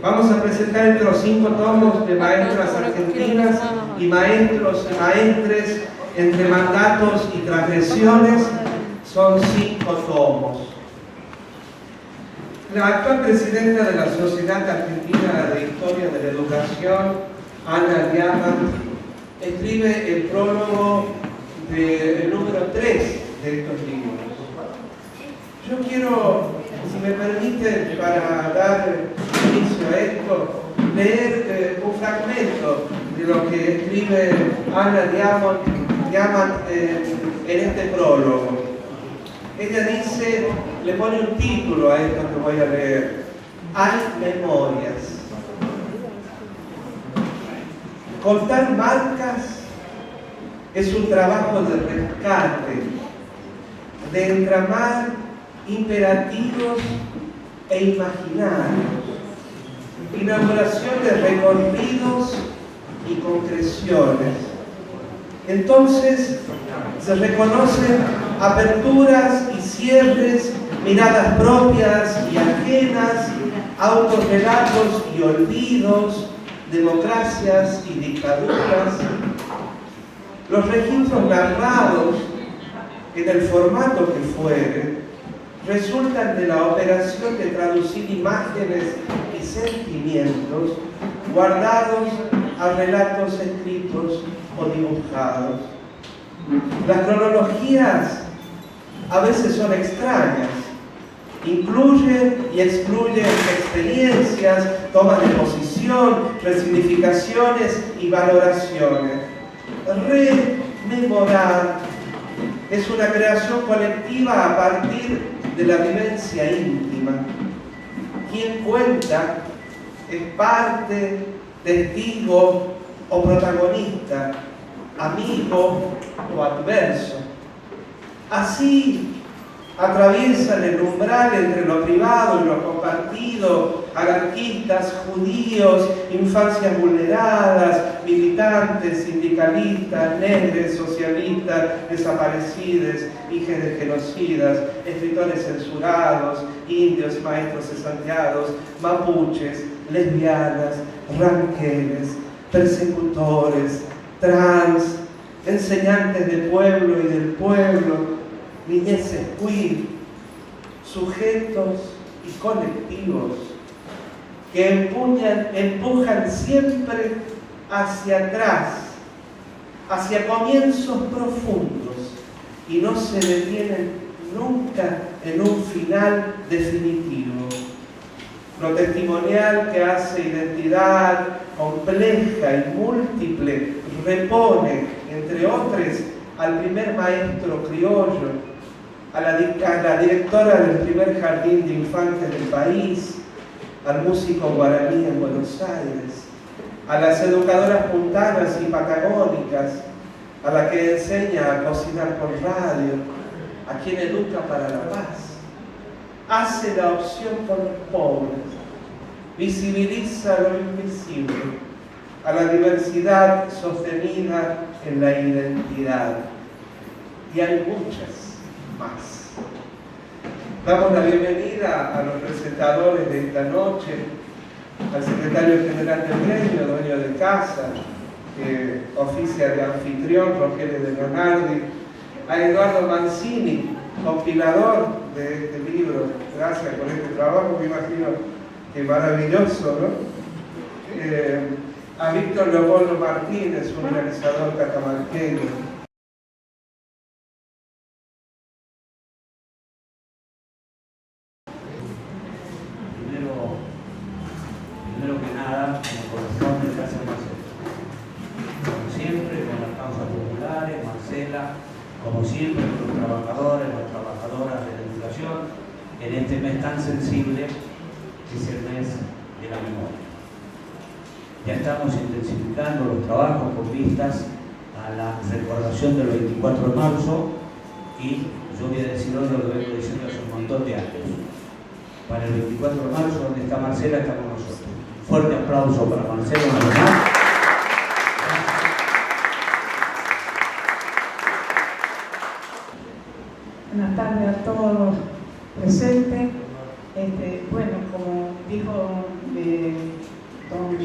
Vamos a presentar entre los 5 tomos de maestras argentinas y maestros y maestres entre mandatos y transgresiones. Son 5 tomos. La actual presidenta de la Sociedad Argentina de Historia de la Educación, Ana Diamant, escribe el prólogo del número 3 de estos libros. Yo quiero, si me permiten, para dar inicio a esto, leer un fragmento de lo que escribe Ana Diamant en este prólogo. Ella dice, le pone un título a esto que voy a leer: Hay memorias. Contar marcas es un trabajo de rescate, de entramar imperativos e imaginarios, inauguración de recorridos y concreciones. Entonces se reconocen aperturas y cierres, miradas propias y ajenas, autorrelatos y olvidos, democracias y dictaduras. Los registros narrados, en el formato que fuere, resultan de la operación de traducir imágenes y sentimientos guardados a relatos escritos o dibujados. Las cronologías a veces son extrañas, incluyen y excluyen experiencias, tomas de posición, resignificaciones y valoraciones. Rememorar es una creación colectiva a partir de la vivencia íntima. Quien cuenta es parte, testigo o protagonista, amigo o adverso. Así atraviesan el umbral entre lo privado y lo compartido, anarquistas, judíos, infancias vulneradas, militantes, sindicalistas, negres, socialistas, desaparecidos, hijos de genocidas, escritores censurados, indios, maestros cesanteados, mapuches, lesbianas, ranqueles, persecutores, trans, enseñantes del pueblo y del pueblo, niñeces queer, sujetos y colectivos que empujan siempre hacia atrás, hacia comienzos profundos y no se detienen nunca en un final definitivo. Lo testimonial que hace identidad compleja y múltiple repone, entre otros, al primer maestro criollo, a la directora del primer jardín de infantes del país, al músico guaraní en Buenos Aires, a las educadoras puntanas y patagónicas, a la que enseña a cocinar por radio, a quien educa para la paz. Hace la opción por los pobres, visibiliza lo invisible, a la diversidad sostenida en la identidad. Y hay muchas más. Damos la bienvenida a los presentadores de esta noche, al secretario general del gremio, dueño de casa, que oficia de anfitrión, Rogelio de Leonardi, a Eduardo Mancini, compilador de este libro. Gracias por este trabajo, me imagino que maravilloso, ¿no? A Víctor Leopoldo Martínez, un realizador catamarqueño. Primero que nada, como corresponde, gracias Marcela. Como siempre, con las causas populares, Marcela, como siempre, con los trabajadores, las trabajadoras de la educación, en este mes tan sensible, que es el mes de la memoria. Ya estamos intensificando los trabajos con vistas a la recordación del 24 de marzo y yo voy a decir hoy lo que vengo diciendo hace un montón de años. Para el 24 de marzo, donde está Marcela, estamos nosotros. Fuerte aplauso para Marcela, una vez más. Buenas tardes a todos los presentes. Bueno, como dijo don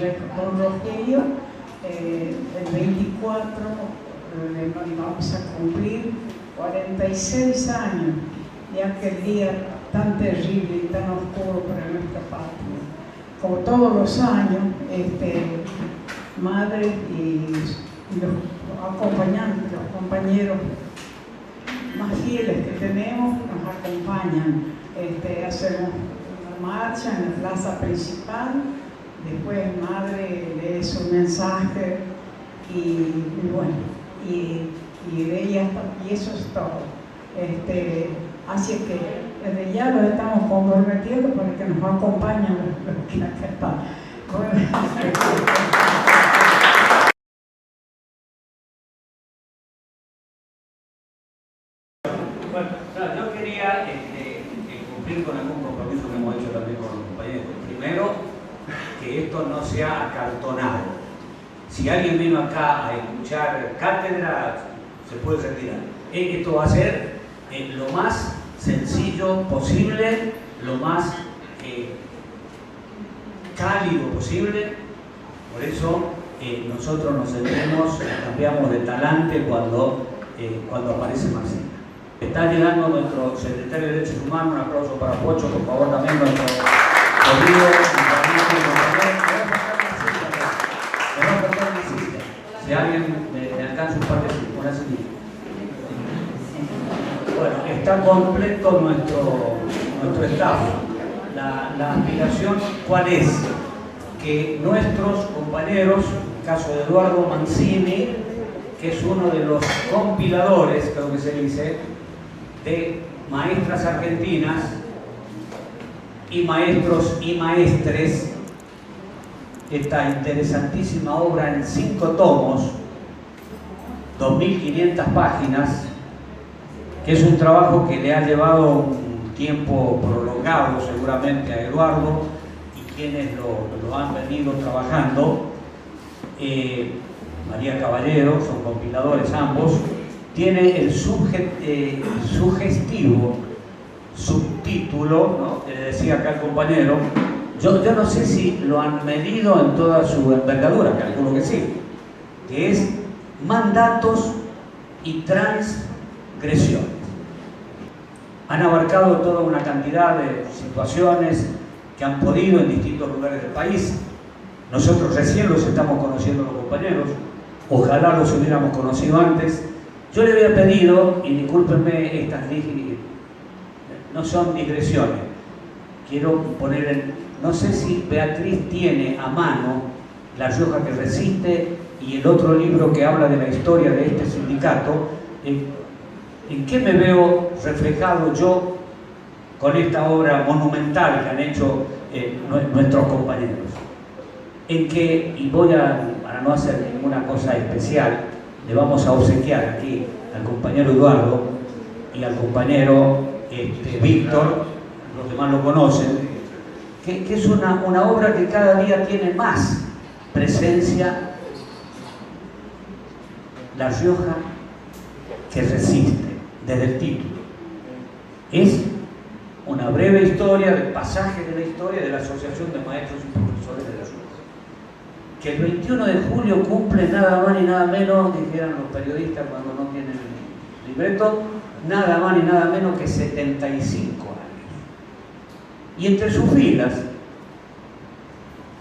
Rogelio, el 24 vamos a cumplir 46 años de aquel día tan terrible y tan oscuro para nuestra patria. Como todos los años, madre y los acompañantes, los compañeros más fieles que tenemos nos acompañan. Hacemos una marcha en la plaza principal, después madre lee su mensaje y bueno, y de ella, y eso es todo. Así que desde ya los estamos comprometiendo para que nos acompañen los que acá están. Bueno, yo quería cumplir con algún compromiso que hemos hecho también con los compañeros. Primero, que esto no sea acartonado. Si alguien vino acá a escuchar cátedra, se puede retirar. Esto va a ser lo más sencillo posible, lo más cálido posible. Por eso nosotros nos centremos, cambiamos de talante cuando aparece Marcela. Está llegando nuestro secretario de Derechos Humanos, un aplauso para Pocho, por favor, también nuestro querido si alguien me alcanza un par de una semilla. Bueno, está completo nuestro staff. La aspiración, ¿cuál es? Que nuestros compañeros, el caso de Eduardo Mancini, que es uno de los compiladores, creo que se dice, de maestras argentinas y maestros y maestres, esta interesantísima obra en 5 tomos, 2.500 páginas, que es un trabajo que le ha llevado un tiempo prolongado seguramente a Eduardo y quienes lo han venido trabajando. María Caballero, son compiladores ambos. Tiene el sugestivo subtítulo, ¿no? Que le decía acá el compañero. Yo no sé si lo han medido en toda su envergadura, calculo que sí, que es mandatos y transgresiones. Han abarcado toda una cantidad de situaciones que han podido en distintos lugares del país. Nosotros recién los estamos conociendo los compañeros, ojalá los hubiéramos conocido antes. Yo le había pedido, y discúlpenme, no son digresiones, quiero poner no sé si Beatriz tiene a mano La Rioja que resiste y el otro libro que habla de la historia de este sindicato. ¿En qué me veo reflejado yo con esta obra monumental que han hecho nuestros compañeros? En que, y para no hacer ninguna cosa especial, le vamos a obsequiar aquí al compañero Eduardo y al compañero Víctor, los demás lo conocen, que es una obra que cada día tiene más presencia. La Rioja que resiste, desde el título. Es una breve historia, del pasaje de la historia de la Asociación de Maestros y Profesores de la Rioja, que el 21 de julio cumple nada más ni nada menos, dijeron los periodistas cuando no tienen libreto, nada más ni nada menos que 75 años. Y entre sus filas,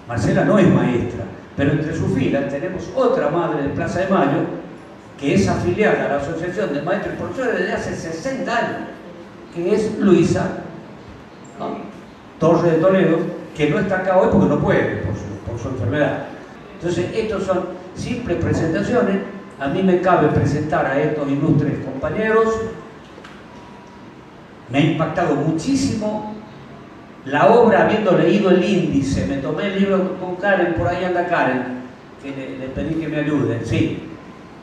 Marcela no es maestra, pero entre sus filas tenemos otra madre de Plaza de Mayo, que es afiliada a la Asociación de Maestros y Profesores desde hace 60 años, que es Luisa, ¿no? Torre de Toledo, que no está acá hoy porque no puede, por su enfermedad. Entonces, estos son simples presentaciones. A mí me cabe presentar a estos ilustres compañeros. Me ha impactado muchísimo la obra, habiendo leído el índice. Me tomé el libro con Karen, por ahí anda Karen, que le pedí que me ayude, sí.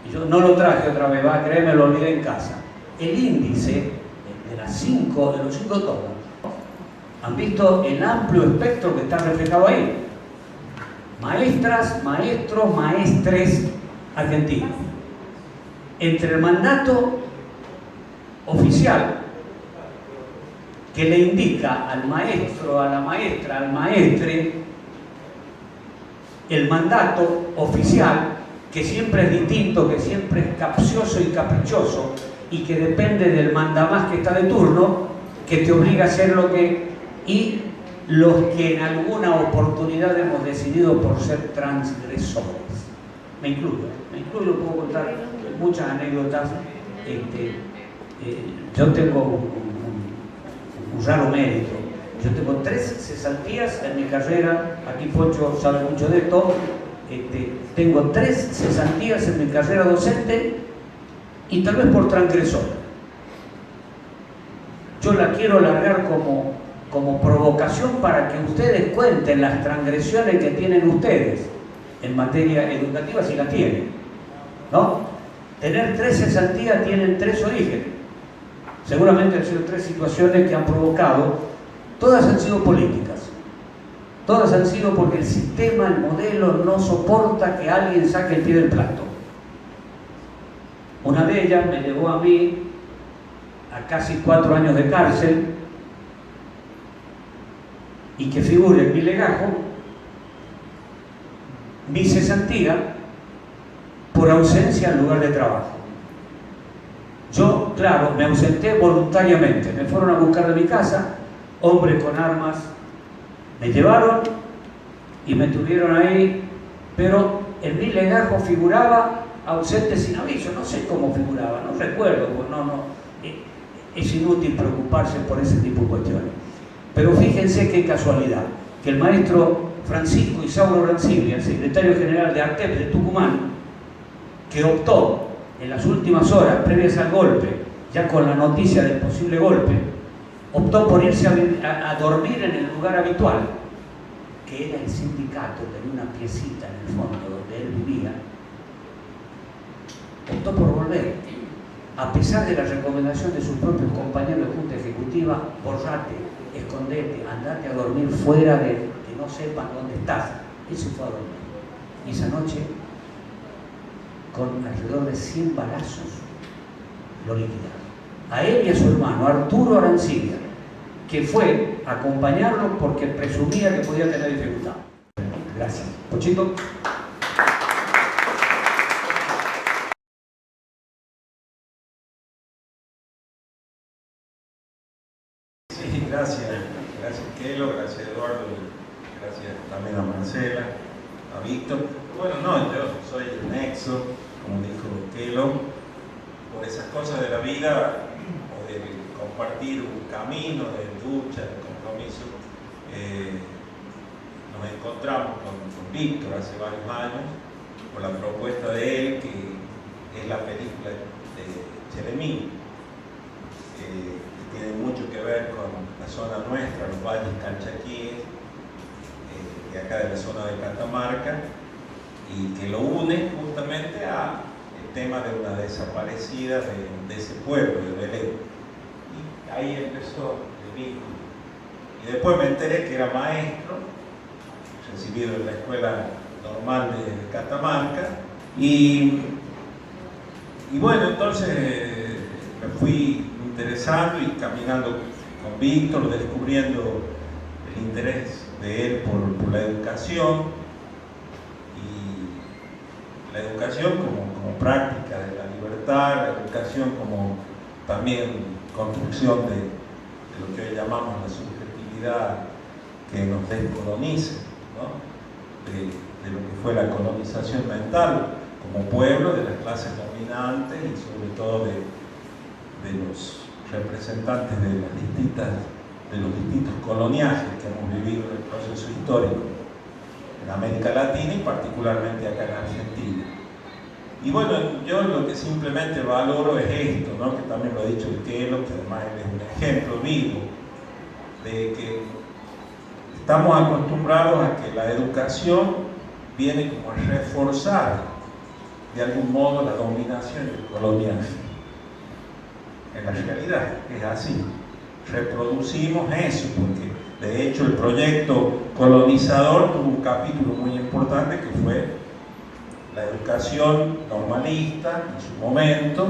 Y yo no lo traje otra vez, va, créeme, lo olvidé en casa. El índice de los 5 tomos, han visto el amplio espectro que está reflejado ahí. Maestras, maestros, maestres argentinos. Entre el mandato oficial que le indica al maestro, a la maestra, al maestre, el mandato oficial, que siempre es distinto, que siempre es capcioso y caprichoso, y que depende del mandamás que está de turno, que te obliga a hacer lo que... y los que en alguna oportunidad hemos decidido por ser transgresores. Me incluyo, puedo contar muchas anécdotas. Yo tengo un raro mérito. Yo tengo 3 cesantías en mi carrera. Aquí Pocho sabe mucho de esto. Tengo 3 cesantías en mi carrera docente, y tal vez por transgresor. Yo la quiero largar como provocación para que ustedes cuenten las transgresiones que tienen ustedes en materia educativa, si las tienen, ¿no? Tener 3 cesantías tienen 3 orígenes. Seguramente han sido 3 situaciones que han provocado, todas han sido políticas. Todas han sido porque el sistema, el modelo, no soporta que alguien saque el pie del plato. Una de ellas me llevó a mí a casi 4 años de cárcel, y que figure en mi legajo mi cesantía por ausencia en lugar de trabajo. Yo, claro, me ausenté voluntariamente. Me fueron a buscar de mi casa, hombres con armas, me llevaron y me tuvieron ahí, pero en mi legajo figuraba ausente sin aviso. No sé cómo figuraba, no recuerdo, pues es inútil preocuparse por ese tipo de cuestiones. Pero fíjense qué casualidad, que el maestro Francisco Isauro Rancibia, el secretario general de ARTEP de Tucumán, que optó en las últimas horas previas al golpe, ya con la noticia del posible golpe, optó por irse a dormir en el lugar habitual, que era el sindicato, tenía una piecita en el fondo donde él vivía. Optó por volver, a pesar de la recomendación de sus propios compañeros de Junta Ejecutiva: borrate, escondete, andate a dormir fuera de que no sepan dónde estás. Él se fue a dormir. Y esa noche, con alrededor de 100 balazos, lo liquidaron. A él y a su hermano, Arturo Arancibia, que fue a acompañarlo porque presumía que podía tener dificultad. Gracias. Pochito. Sí, gracias Kelo, gracias Eduardo, y gracias también a Marcela, a Víctor. Bueno, no, yo soy el nexo, como dijo Kelo, por esas cosas de la vida, o de compartir un camino de lucha, de compromiso. Nos encontramos con Víctor hace varios años, por la propuesta de él, que es la película de Jeremí, que tiene mucho que ver con la zona nuestra, los valles calchaquíes, de acá de la zona de Catamarca, y que lo une justamente al tema de una desaparecida de ese pueblo, de Belén. Y ahí empezó el vínculo. Y después me enteré que era maestro, recibido en la Escuela Normal de Catamarca, y bueno, entonces me fui interesando y caminando con Víctor, descubriendo el interés de él por la educación, y la educación como práctica de la libertad, la educación como también construcción de lo que hoy llamamos la subjetividad que nos descolonice, ¿no? de lo que fue la colonización mental como pueblo, de las clases dominantes y sobre todo de los representantes de los distintos coloniajes que hemos vivido en el proceso histórico en América Latina y particularmente acá en Argentina. Y bueno, yo lo que simplemente valoro es esto, ¿no? Que también lo ha dicho el Kelo, que además es un ejemplo vivo de que estamos acostumbrados a que la educación viene como a reforzar de algún modo la dominación del coloniaje. En la realidad es así. Reproducimos eso, porque de hecho el proyecto colonizador tuvo un capítulo muy importante que fue la educación normalista en su momento,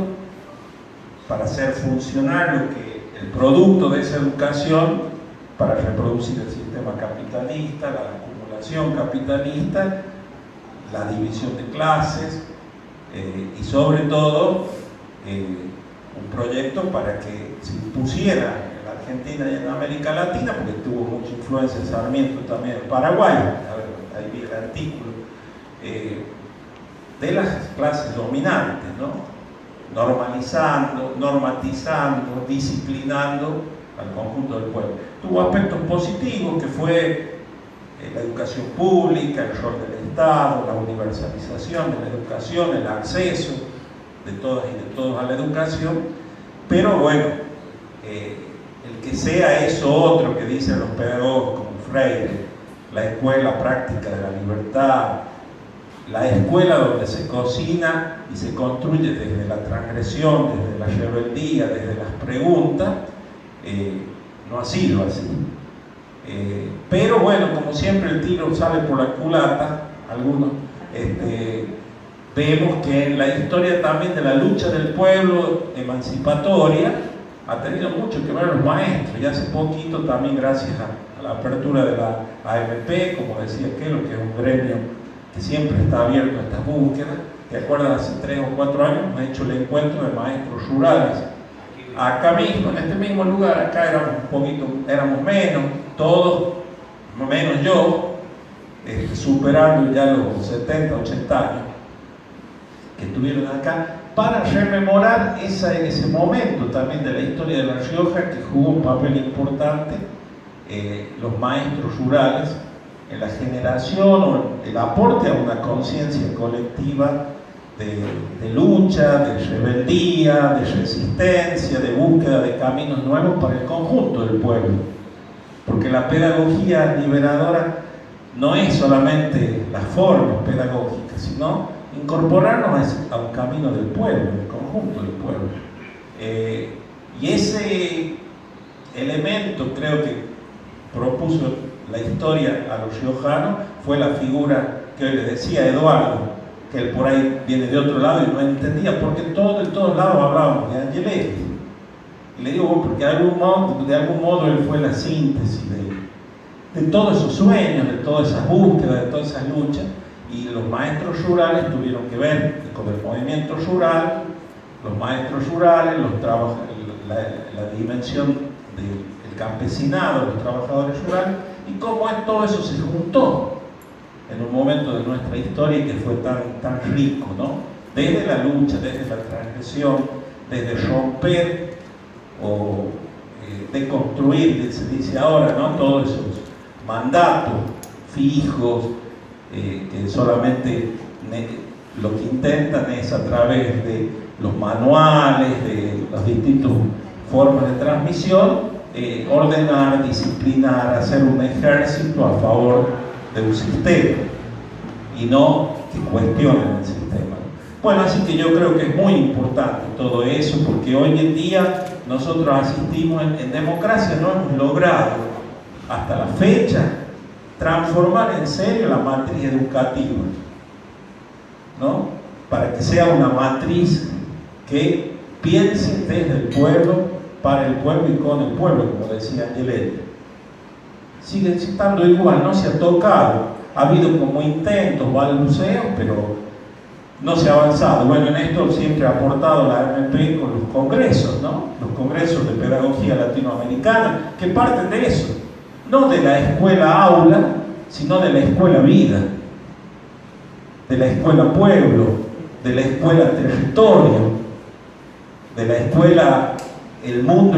para hacer funcionar el producto de esa educación para reproducir el sistema capitalista, la acumulación capitalista, la división de clases y sobre todo un proyecto para que se impusiera en la Argentina y en América Latina, porque tuvo mucha influencia Sarmiento también en Paraguay, ahí vi el artículo, de las clases dominantes, ¿no? Normalizando, normatizando, disciplinando al conjunto del pueblo. Tuvo aspectos positivos que fue la educación pública, el rol del Estado, la universalización de la educación, el acceso de todas y de todos a la educación, pero bueno, el que sea eso otro que dicen los pedagogos como Freire, la escuela práctica de la libertad, la escuela donde se cocina y se construye desde la transgresión, desde la rebeldía, desde las preguntas, no ha sido así. Pero bueno, como siempre el tiro sale por la culata, algunos vemos que en la historia también de la lucha del pueblo emancipatoria ha tenido mucho que ver los maestros, y hace poquito también gracias a la apertura de la AMP, como decía Kelo, que es un gremio que siempre está abierto a estas búsquedas. ¿Te acuerdas? Hace 3 o 4 años hemos hecho el encuentro de maestros rurales. Acá mismo, en este mismo lugar, acá éramos menos, todos, menos yo, superando ya los 70, 80 años que estuvieron acá, para rememorar ese momento también de la historia de La Rioja, que jugó un papel importante los maestros rurales en la generación o el aporte a una conciencia colectiva de lucha, de rebeldía, de resistencia, de búsqueda de caminos nuevos para el conjunto del pueblo. Porque la pedagogía liberadora no es solamente las formas pedagógicas, sino incorporarnos a un camino del pueblo, del conjunto del pueblo. Y ese elemento creo que propuso la historia a los riojanos fue la figura que hoy le decía Eduardo, que él por ahí viene de otro lado y no entendía, porque de todos lados hablábamos de Angeletti. Y le digo, bueno, porque de algún modo él fue la síntesis de todos esos sueños, de todas esas búsquedas, de todas esas luchas, y los maestros rurales tuvieron que ver con el movimiento rural, los maestros rurales, la dimensión del campesinado, los trabajadores rurales, y cómo todo eso se juntó en un momento de nuestra historia que fue tan rico, ¿no? Desde la lucha, desde la transgresión, desde romper o deconstruir, se dice ahora, ¿no? Todos esos mandatos fijos que solamente lo que intentan es a través de los manuales, de las distintas formas de transmisión, ordenar, disciplinar, hacer un ejército a favor de un sistema y no que cuestionen el sistema. Bueno, así que yo creo que es muy importante todo eso, porque hoy en día nosotros asistimos en democracia, no hemos logrado hasta la fecha transformar en serio la matriz educativa, ¿no? Para que sea una matriz que piense desde el pueblo, para el pueblo y con el pueblo, como decía Angeletti. Sigue estando igual, no se ha tocado. Ha habido como intentos, balbuceos, pero no se ha avanzado. Bueno, en esto siempre ha aportado la AMP con los congresos, ¿no? Los congresos de pedagogía latinoamericana, que parten de eso. No de la escuela aula, sino de la escuela vida, de la escuela pueblo, de la escuela territorio, de la escuela el mundo,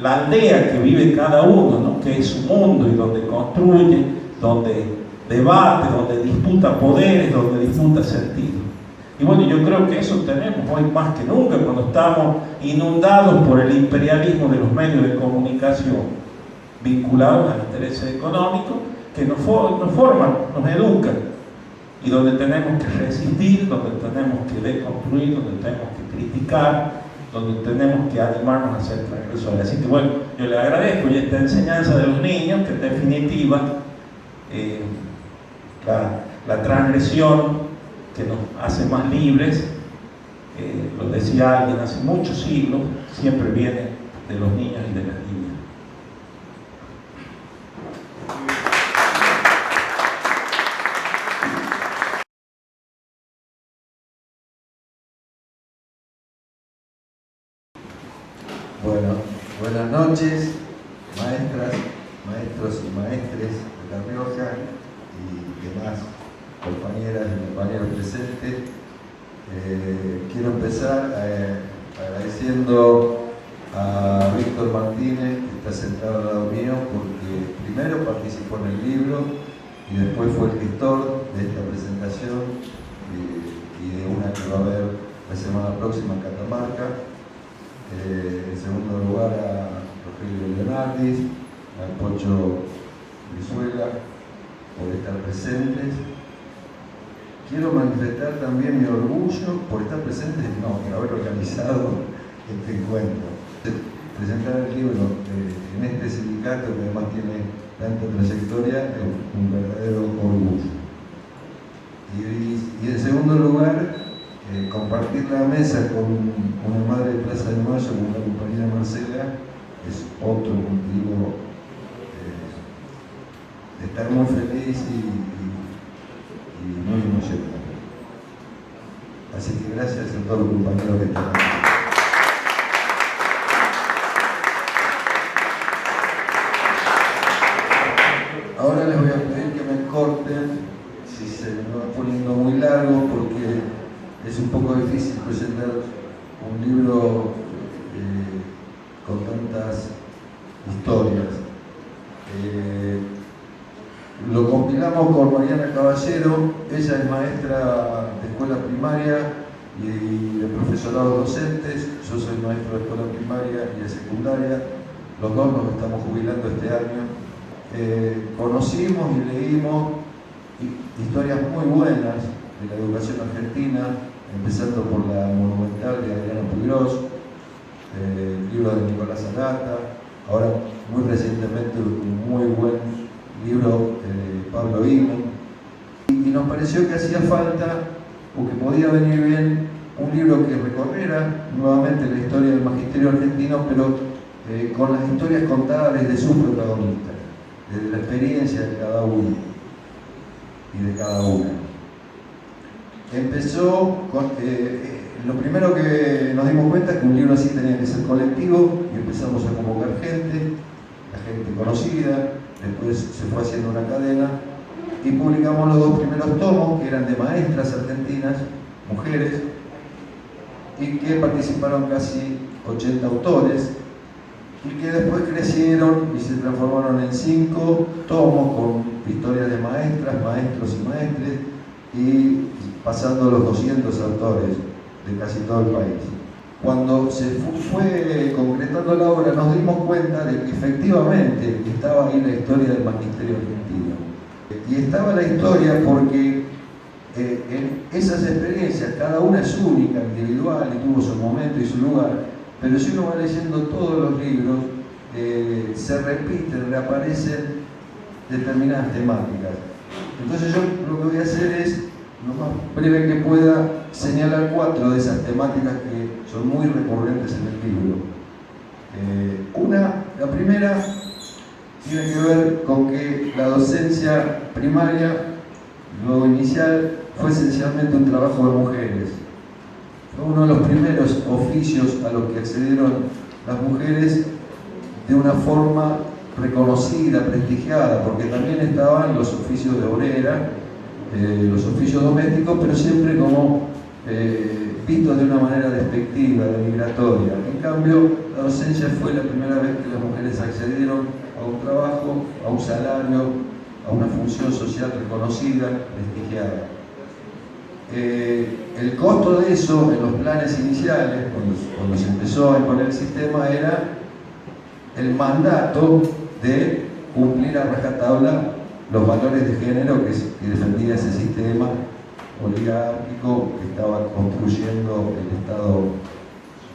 la aldea que vive cada uno, ¿no? Que es su mundo y donde construye, donde debate, donde disputa poderes, donde disputa sentido. Y bueno, yo creo que eso tenemos hoy más que nunca cuando estamos inundados por el imperialismo de los medios de comunicación vinculados a intereses económicos que nos forman, nos educan, y donde tenemos que resistir, donde tenemos que deconstruir, donde tenemos que criticar, donde tenemos que animarnos a ser transgresores. Así que bueno, yo le agradezco y esta enseñanza de los niños, que en definitiva la transgresión que nos hace más libres, lo decía alguien hace muchos siglos, siempre viene de los niños y de las niñas. Bueno, buenas noches, maestras, maestros y maestres de La Rioja y demás compañeras y compañeros presentes. Quiero empezar agradeciendo a Víctor Martínez, que está sentado al lado mío, porque primero participó en el libro y después fue el gestor de esta presentación y de una que va a haber la semana próxima en Catamarca. En segundo lugar a Rogelio Leonardis, al Pocho Brizuela, por estar presentes. Quiero manifestar también mi orgullo por estar presentes, no, por haber organizado este encuentro. Presentar el libro en este sindicato que además tiene tanta trayectoria es un verdadero orgullo. Y en segundo lugar, compartir la mesa con una madre de Plaza de Mayo, con una compañera Marcela, es otro motivo de estar muy feliz y muy emocionado. Así que gracias a todos los compañeros que están aquí. Ahora les voy a pedir que me corten si se me va poniendo muy largo, porque es un poco difícil presentar un libro con tantas historias. Lo compilamos con Mariana Caballero. Ella es maestra de escuela primaria y de profesorado docentes. Yo soy maestro de escuela primaria y de secundaria. Los dos nos estamos jubilando este año. Conocimos y leímos historias muy buenas de la educación argentina, empezando por la monumental de Adriano Puigros, el libro de Nicolás Arata, ahora muy recientemente un muy buen libro de Pablo Iman. Y nos pareció que hacía falta, o que podía venir bien, un libro que recorriera nuevamente la historia del magisterio argentino, pero con las historias contadas desde sus protagonistas, desde la experiencia de cada uno y de cada una. Empezó con, lo primero que nos dimos cuenta es que un libro así tenía que ser colectivo, y empezamos a convocar gente, la gente conocida, después se fue haciendo una cadena y publicamos los dos primeros tomos, que eran de maestras argentinas, mujeres, y que participaron casi 80 autores, y que después crecieron y se transformaron en 5 tomos con historias de maestras, maestros y maestres, y pasando los 200 autores de casi todo el país. Cuando se fue concretando la obra, nos dimos cuenta de que efectivamente estaba ahí la historia del magisterio argentino. Y estaba la historia porque en esas experiencias, cada una es única, individual, y tuvo su momento y su lugar, pero si uno va leyendo todos los libros, se repiten, reaparecen determinadas temáticas. Entonces yo lo que voy a hacer es, lo más breve que pueda, señalar 4 de esas temáticas que son muy recurrentes en el libro. La primera, tiene que ver con que la docencia primaria, lo inicial, fue esencialmente un trabajo de mujeres. Fue uno de los primeros oficios a los que accedieron las mujeres de una forma reconocida, prestigiada, porque también estaban los oficios de obrera, los oficios domésticos, pero siempre como vistos de una manera despectiva, denigratoria. En cambio, la docencia fue la primera vez que las mujeres accedieron a un trabajo, a un salario, a una función social reconocida, prestigiada. El costo de eso en los planes iniciales, cuando se empezó a imponer el sistema, era el mandato de cumplir a rajatabla los valores de género que defendía ese sistema oligárquico que estaba construyendo el Estado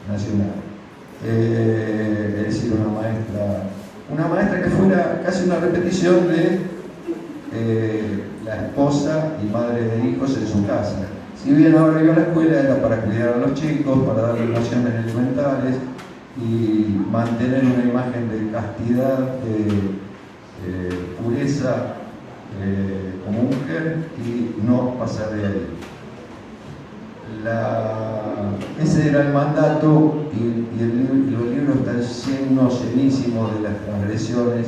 Nacional. Es decir, una maestra que fuera casi una repetición de la esposa y madre de hijos en su casa. Si bien ahora iba a la escuela, era para cuidar a los chicos, para darles nociones elementales y mantener una imagen de castidad, de pureza como mujer, y no pasar de ahí. Ese era el mandato, y los libros están llenísimo de las transgresiones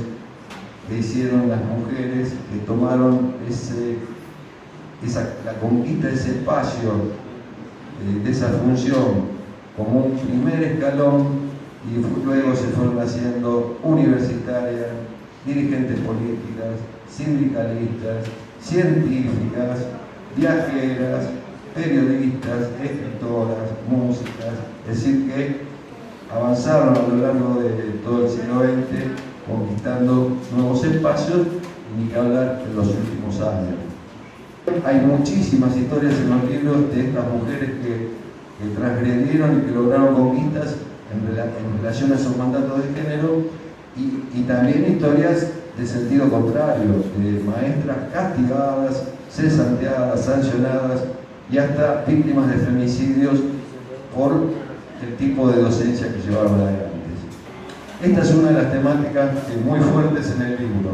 que hicieron las mujeres, que tomaron la conquista de ese espacio, de esa función, como un primer escalón, y luego se fueron haciendo universitarias, dirigentes políticas, sindicalistas, científicas, viajeras, periodistas, escritoras, músicas, es decir que avanzaron a lo largo de todo el siglo XX conquistando nuevos espacios, y ni que hablar en los últimos años. Hay muchísimas historias en los libros de estas mujeres que transgredieron y que lograron conquistas en relación a esos mandatos de género, y también historias de sentido contrario, de maestras castigadas, cesanteadas, sancionadas y hasta víctimas de femicidios por el tipo de docencia que llevaron adelante. Esta es una de las temáticas muy fuertes en el libro.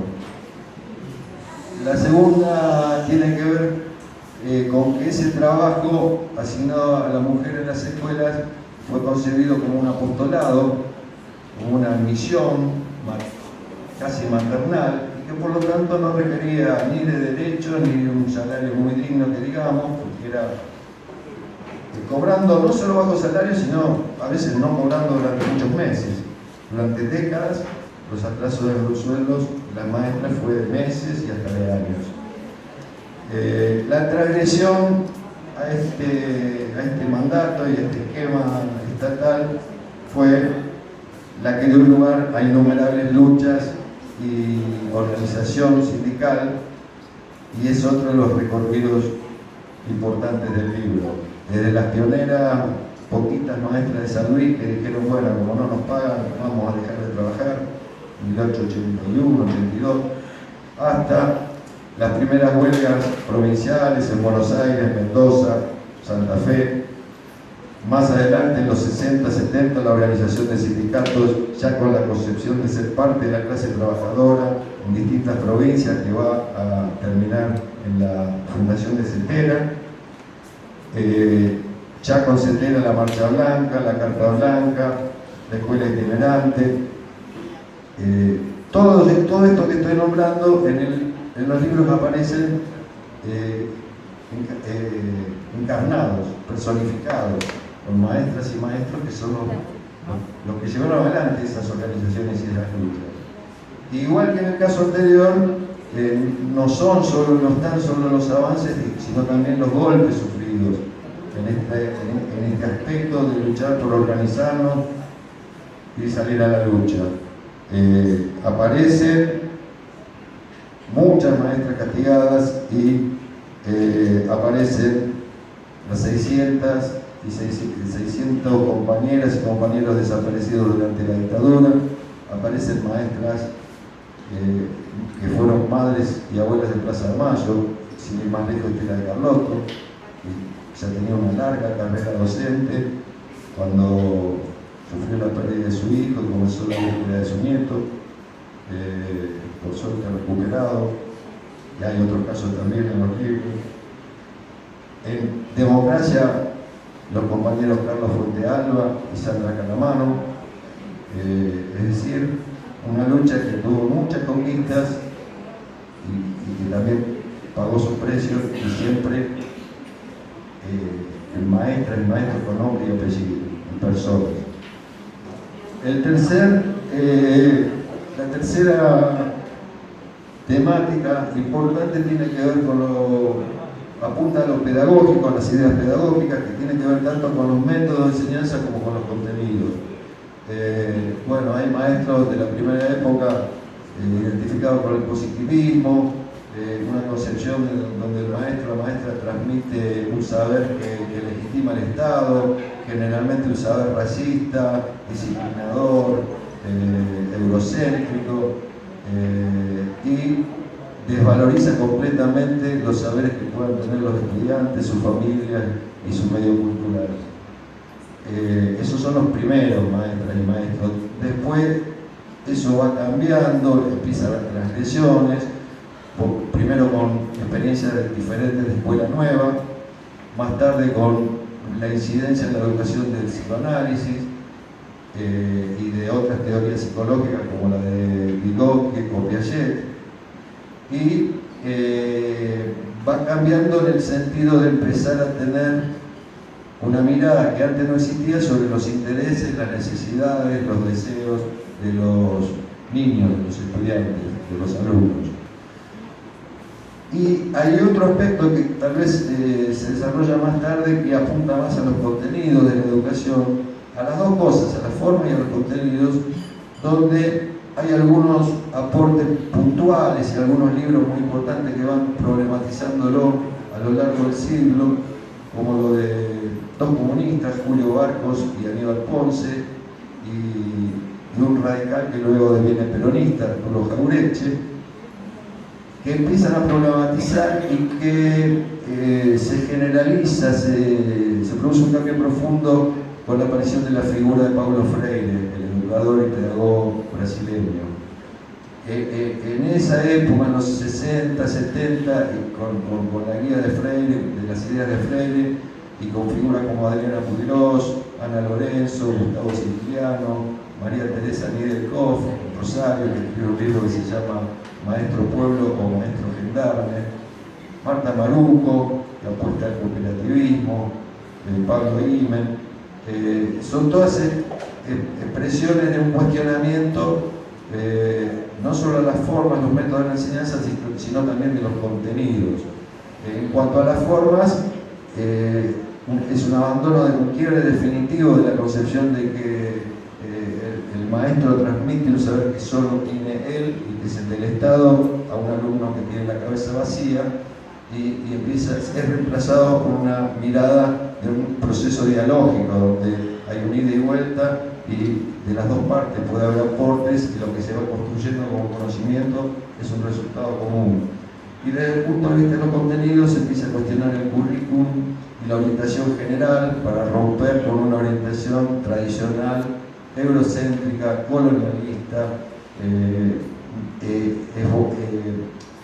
La segunda tiene que ver con que ese trabajo asignado a la mujer en las escuelas fue concebido como un apostolado, como una misión casi maternal, y que por lo tanto no requería ni de derechos ni de un salario muy digno, que digamos, porque era cobrando no solo bajo salario, sino a veces no cobrando durante muchos meses. Durante décadas, los atrasos de los sueldos, las maestras fue de meses y hasta de años. La transgresión a este mandato y a este esquema estatal fue la que dio lugar a innumerables luchas y organización sindical, y es otro de los recorridos importantes del libro. Desde las pioneras, poquitas maestras de San Luis que dijeron, bueno, como no nos pagan, vamos a dejar de trabajar, 1881, 82, hasta las primeras huelgas provinciales en Buenos Aires, Mendoza, Santa Fe. Más adelante, en los 60, 70, la organización de sindicatos, ya con la concepción de ser parte de la clase trabajadora en distintas provincias, que va a terminar en la fundación de CETERA. Ya con CETERA la Marcha Blanca, la Carta Blanca, la Escuela Itinerante. Todo esto que estoy nombrando en los libros aparecen encarnados, personificados, con maestras y maestros que son los que llevaron adelante esas organizaciones y esas luchas. Igual que en el caso anterior, no están solo los avances, sino también los golpes sufridos en este aspecto de luchar por organizarnos y salir a la lucha. Aparecen muchas maestras castigadas y aparecen las 600 compañeras y compañeros desaparecidos durante la dictadura. Aparecen maestras que fueron madres y abuelas de Plaza de Mayo, sin ir más lejos, Estela de Carlotto, que ya tenía una larga carrera docente cuando sufrió la pérdida de su hijo y comenzó la búsqueda de su nieto. Por suerte recuperado, y hay otros casos también en los libros. En democracia, los compañeros Carlos Fuentealba y Sandra Calamano, es decir, una lucha que tuvo muchas conquistas y que también pagó sus precios, y siempre el maestro con nombre y apellido, en personas. La tercera temática importante tiene que ver apunta a lo pedagógico, a las ideas pedagógicas, que tienen que ver tanto con los métodos de enseñanza como con los contenidos. Bueno, hay maestros de la primera época identificados con el positivismo, una concepción donde el maestro o la maestra transmite un saber que legitima el Estado, generalmente un saber racista, disciplinador, eurocéntrico, y desvaloriza completamente los saberes que puedan tener los estudiantes, sus familias y su medio cultural. Esos son los primeros maestras y maestros. Después eso va cambiando, empieza a haber transgresiones, primero con experiencias diferentes de escuela nueva, más tarde con la incidencia en la educación del psicoanálisis, y de otras teorías psicológicas como la de Vygotsky o Piaget, y va cambiando en el sentido de empezar a tener una mirada que antes no existía sobre los intereses, las necesidades, los deseos de los niños, de los estudiantes, de los alumnos. Y hay otro aspecto que tal vez se desarrolla más tarde, que apunta más a los contenidos de la educación, a las dos cosas, a la forma y a los contenidos, donde hay algunos aportes puntuales y algunos libros muy importantes que van problematizándolo a lo largo del siglo, como lo de dos comunistas, Julio Barcos y Aníbal Ponce, y un radical que luego deviene peronista, Arturo Jauretche, que empiezan a problematizar y que se generaliza, se produce un cambio profundo con la aparición de la figura de Paulo Freire, el educador y pedagogo brasileño. En esa época, en los 60, 70, con la guía de Freire, de las ideas de Freire, y con figuras como Adriana Puigros, Ana Lorenzo, Gustavo Siciliano, María Teresa Niedelkoff, Rosario, que escribió un libro que se llama Maestro Pueblo o Maestro Gendarme, Marta Maruco, que apuesta al cooperativismo, Pablo Imen, son todas expresiones de un cuestionamiento no solo de las formas, los métodos de la enseñanza, sino también de los contenidos. En cuanto a las formas, es un abandono de un quiebre definitivo de la concepción de que el maestro transmite un saber que solo tiene él y que es el del Estado a un alumno que tiene la cabeza vacía, y es reemplazado por una mirada de un proceso dialógico donde hay un ida y vuelta y de las dos partes puede haber aportes, y lo que se va construyendo como conocimiento es un resultado común. Y desde el punto de vista de los contenidos se empieza a cuestionar el currículum y la orientación general para romper con una orientación tradicional, eurocéntrica, colonialista,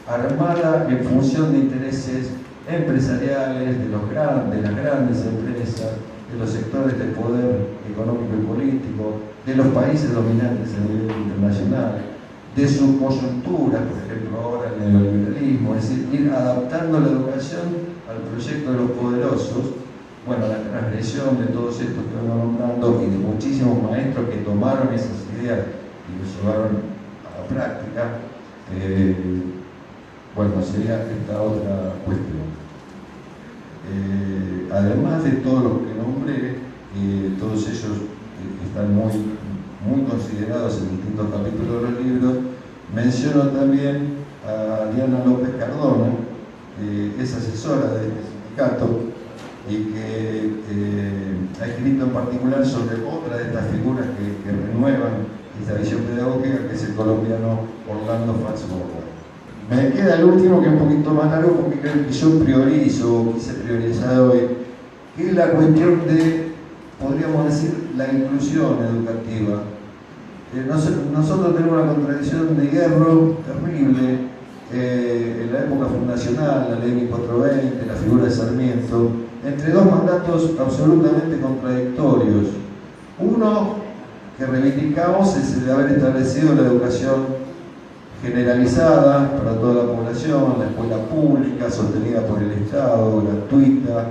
armada en función de intereses empresariales, de las grandes empresas, de los sectores de poder económico y político, de los países dominantes a nivel internacional, de su coyuntura, por ejemplo ahora el neoliberalismo, es decir, ir adaptando la educación al proyecto de los poderosos. Bueno, la transgresión de todos estos que vengo nombrando y de muchísimos maestros que tomaron esas ideas y las llevaron a la práctica, bueno, sería esta otra cuestión. Además de todos los que nombré, todos ellos están muy considerados en distintos capítulos de los libros. Menciono también a Diana López Cardona, que es asesora de este sindicato y que ha escrito en particular sobre otra de estas figuras que renuevan esta visión pedagógica, que es el colombiano Orlando Fansborger. Me queda el último, que es un poquito más largo, porque creo que yo priorizo, quise priorizar hoy, que es la cuestión de, podríamos decir, la inclusión educativa. Nosotros tenemos una contradicción de hierro terrible en la época fundacional, la ley 1420, la figura de Sarmiento, entre dos mandatos absolutamente contradictorios. Uno que reivindicamos es el de haber establecido la educación generalizada para toda la población, la escuela pública, sostenida por el Estado, gratuita,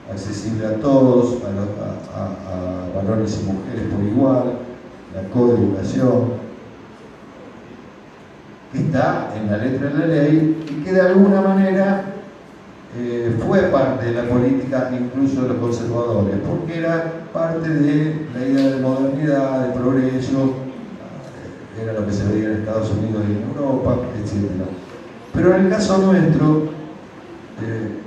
accesible a todos, a varones y mujeres por igual, la coeducación, que está en la letra de la ley y que de alguna manera fue parte de la política incluso de los conservadores, porque era parte de la idea de modernidad, de progreso, era lo que se veía en Estados Unidos y en Europa, etc. Pero en el caso nuestro,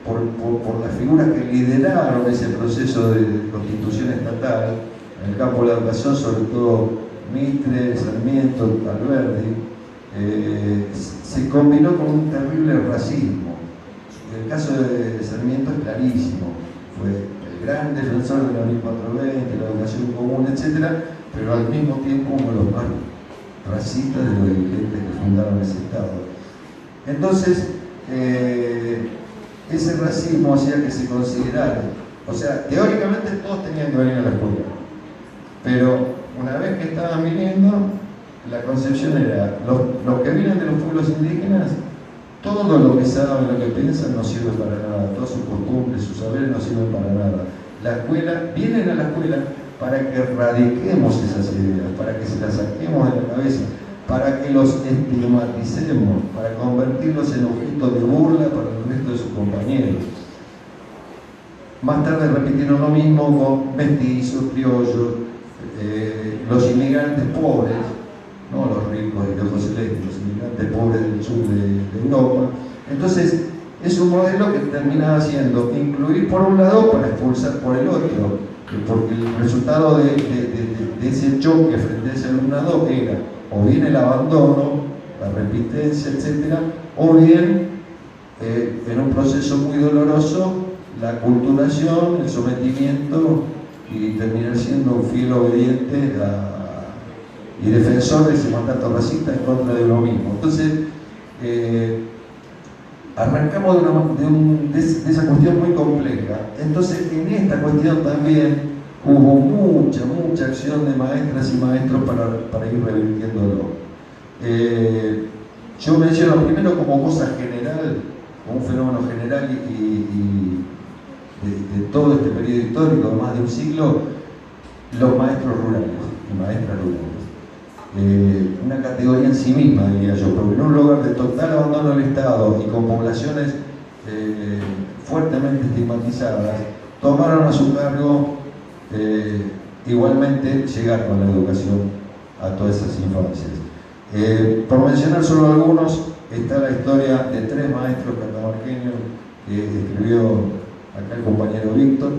por las figuras que lideraron ese proceso de constitución estatal, en el campo de la educación, sobre todo Mitre, Sarmiento, Alberdi, se combinó con un terrible racismo. El caso de Sarmiento es clarísimo, fue el gran defensor de la ley 420, la educación común, etc., pero al mismo tiempo uno de los más racistas de los dirigentes que fundaron ese Estado. Entonces, ese racismo hacía que se considerara, o sea, teóricamente todos tenían que venir a la escuela, pero una vez que estaban viniendo, la concepción era, los que vienen de los pueblos indígenas, todo lo que saben, lo que piensan no sirve para nada, todas sus costumbres, sus saberes no sirven para nada. La escuela, vienen a la escuela para que erradiquemos esas ideas, para que se las saquemos de la cabeza, para que los estigmaticemos, para convertirlos en objeto de burla para el resto de sus compañeros. Más tarde repitieron lo mismo con mestizos, criollos, los inmigrantes pobres, no los ricos y los celestes, los inmigrantes pobres del sur de Europa. Entonces, es un modelo que terminaba siendo incluir por un lado para expulsar por el otro, porque el resultado de ese choque frente a ese alumnado era o bien el abandono, la repitencia, etc., o bien, en un proceso muy doloroso, la aculturación, el sometimiento y terminar siendo un fiel obediente y defensor de ese mandato racista en contra de lo mismo. Entonces, arrancamos de esa cuestión muy compleja. Entonces, en esta cuestión también hubo mucha acción de maestras y maestros para ir revirtiéndolo. Yo menciono primero como cosa general, como un fenómeno general y de todo este periodo histórico, más de un siglo, los maestros rurales y maestras rurales. Una categoría en sí misma, diría yo, porque en un lugar de total abandono del Estado y con poblaciones fuertemente estigmatizadas, tomaron a su cargo igualmente llegar con la educación a todas esas infancias. Por mencionar solo algunos, está la historia de 3 maestros catamarqueños que escribió acá el compañero Víctor,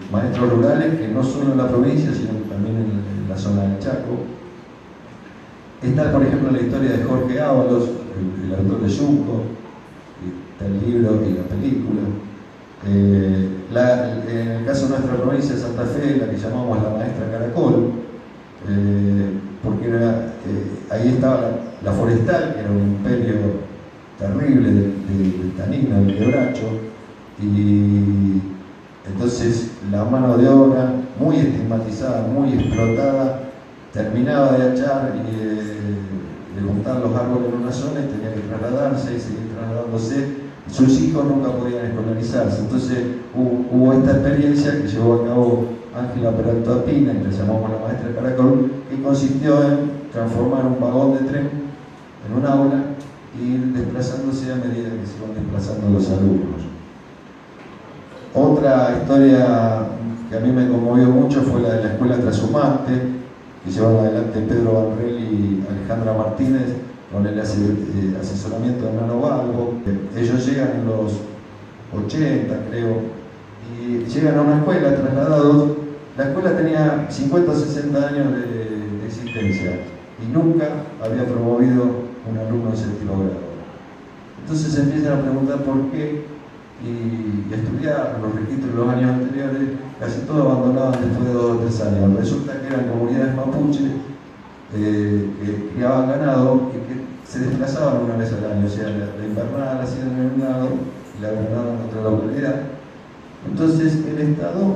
maestros rurales que no solo en la provincia, sino también en la zona del Chaco. Está, por ejemplo, la historia de Jorge Ábalos, el autor de Yunco, está el libro y la película. En el caso de nuestra provincia de Santa Fe, la que llamamos la maestra Caracol, porque ahí estaba la forestal, que era un imperio terrible del tanino, del quebracho, y entonces la mano de obra, muy estigmatizada, muy explotada, terminaba de hachar y de juntar los árboles en una zona y tenía que trasladarse y seguir trasladándose. Sus hijos nunca podían escolarizarse. Entonces hubo esta experiencia que llevó a cabo Ángela Peralta Pina, que le llamamos la maestra Caracol, que consistió en transformar un vagón de tren en un aula y ir desplazándose a medida que se iban desplazando los alumnos. Otra historia que a mí me conmovió mucho fue la de la escuela trashumante, que llevaron adelante Pedro Barrel y Alejandra Martínez con el asesoramiento de Nano Balbo. Ellos llegan en los 80, creo, y llegan a una escuela trasladados. La escuela tenía 50 o 60 años de existencia y nunca había promovido un alumno en séptimo grado. Entonces se empiezan a preguntar por qué y estudiar los registros de los años anteriores, casi todos abandonaban después de 2 o 3 años. Resulta que eran comunidades mapuche que criaban ganado y que se desplazaban una vez al año, o sea, la invernada la hacían en un lado y la vernada en otra localidad. Entonces el Estado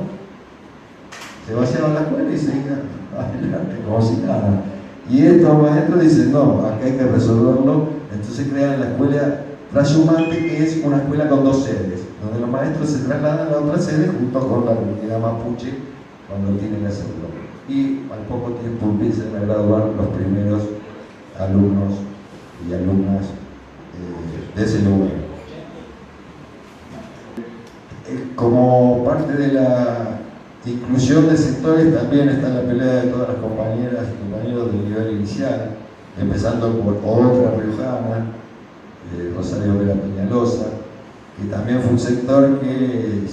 se vaciaba la escuela y seguía adelante como si nada. Y estos maestros dicen, no, acá hay que resolverlo. Entonces crean la escuela trashumante, que es una escuela con 2 sedes, donde los maestros se trasladan a la otra sede junto con la comunidad mapuche cuando tienen que hacerlo. Y al poco tiempo empiezan a graduar los primeros alumnos y alumnas de ese lugar. Como parte de la inclusión de sectores también está la pelea de todas las compañeras y compañeros del nivel inicial, empezando por otra riojana, Rosario Vera Peñalosa, que también fue un sector que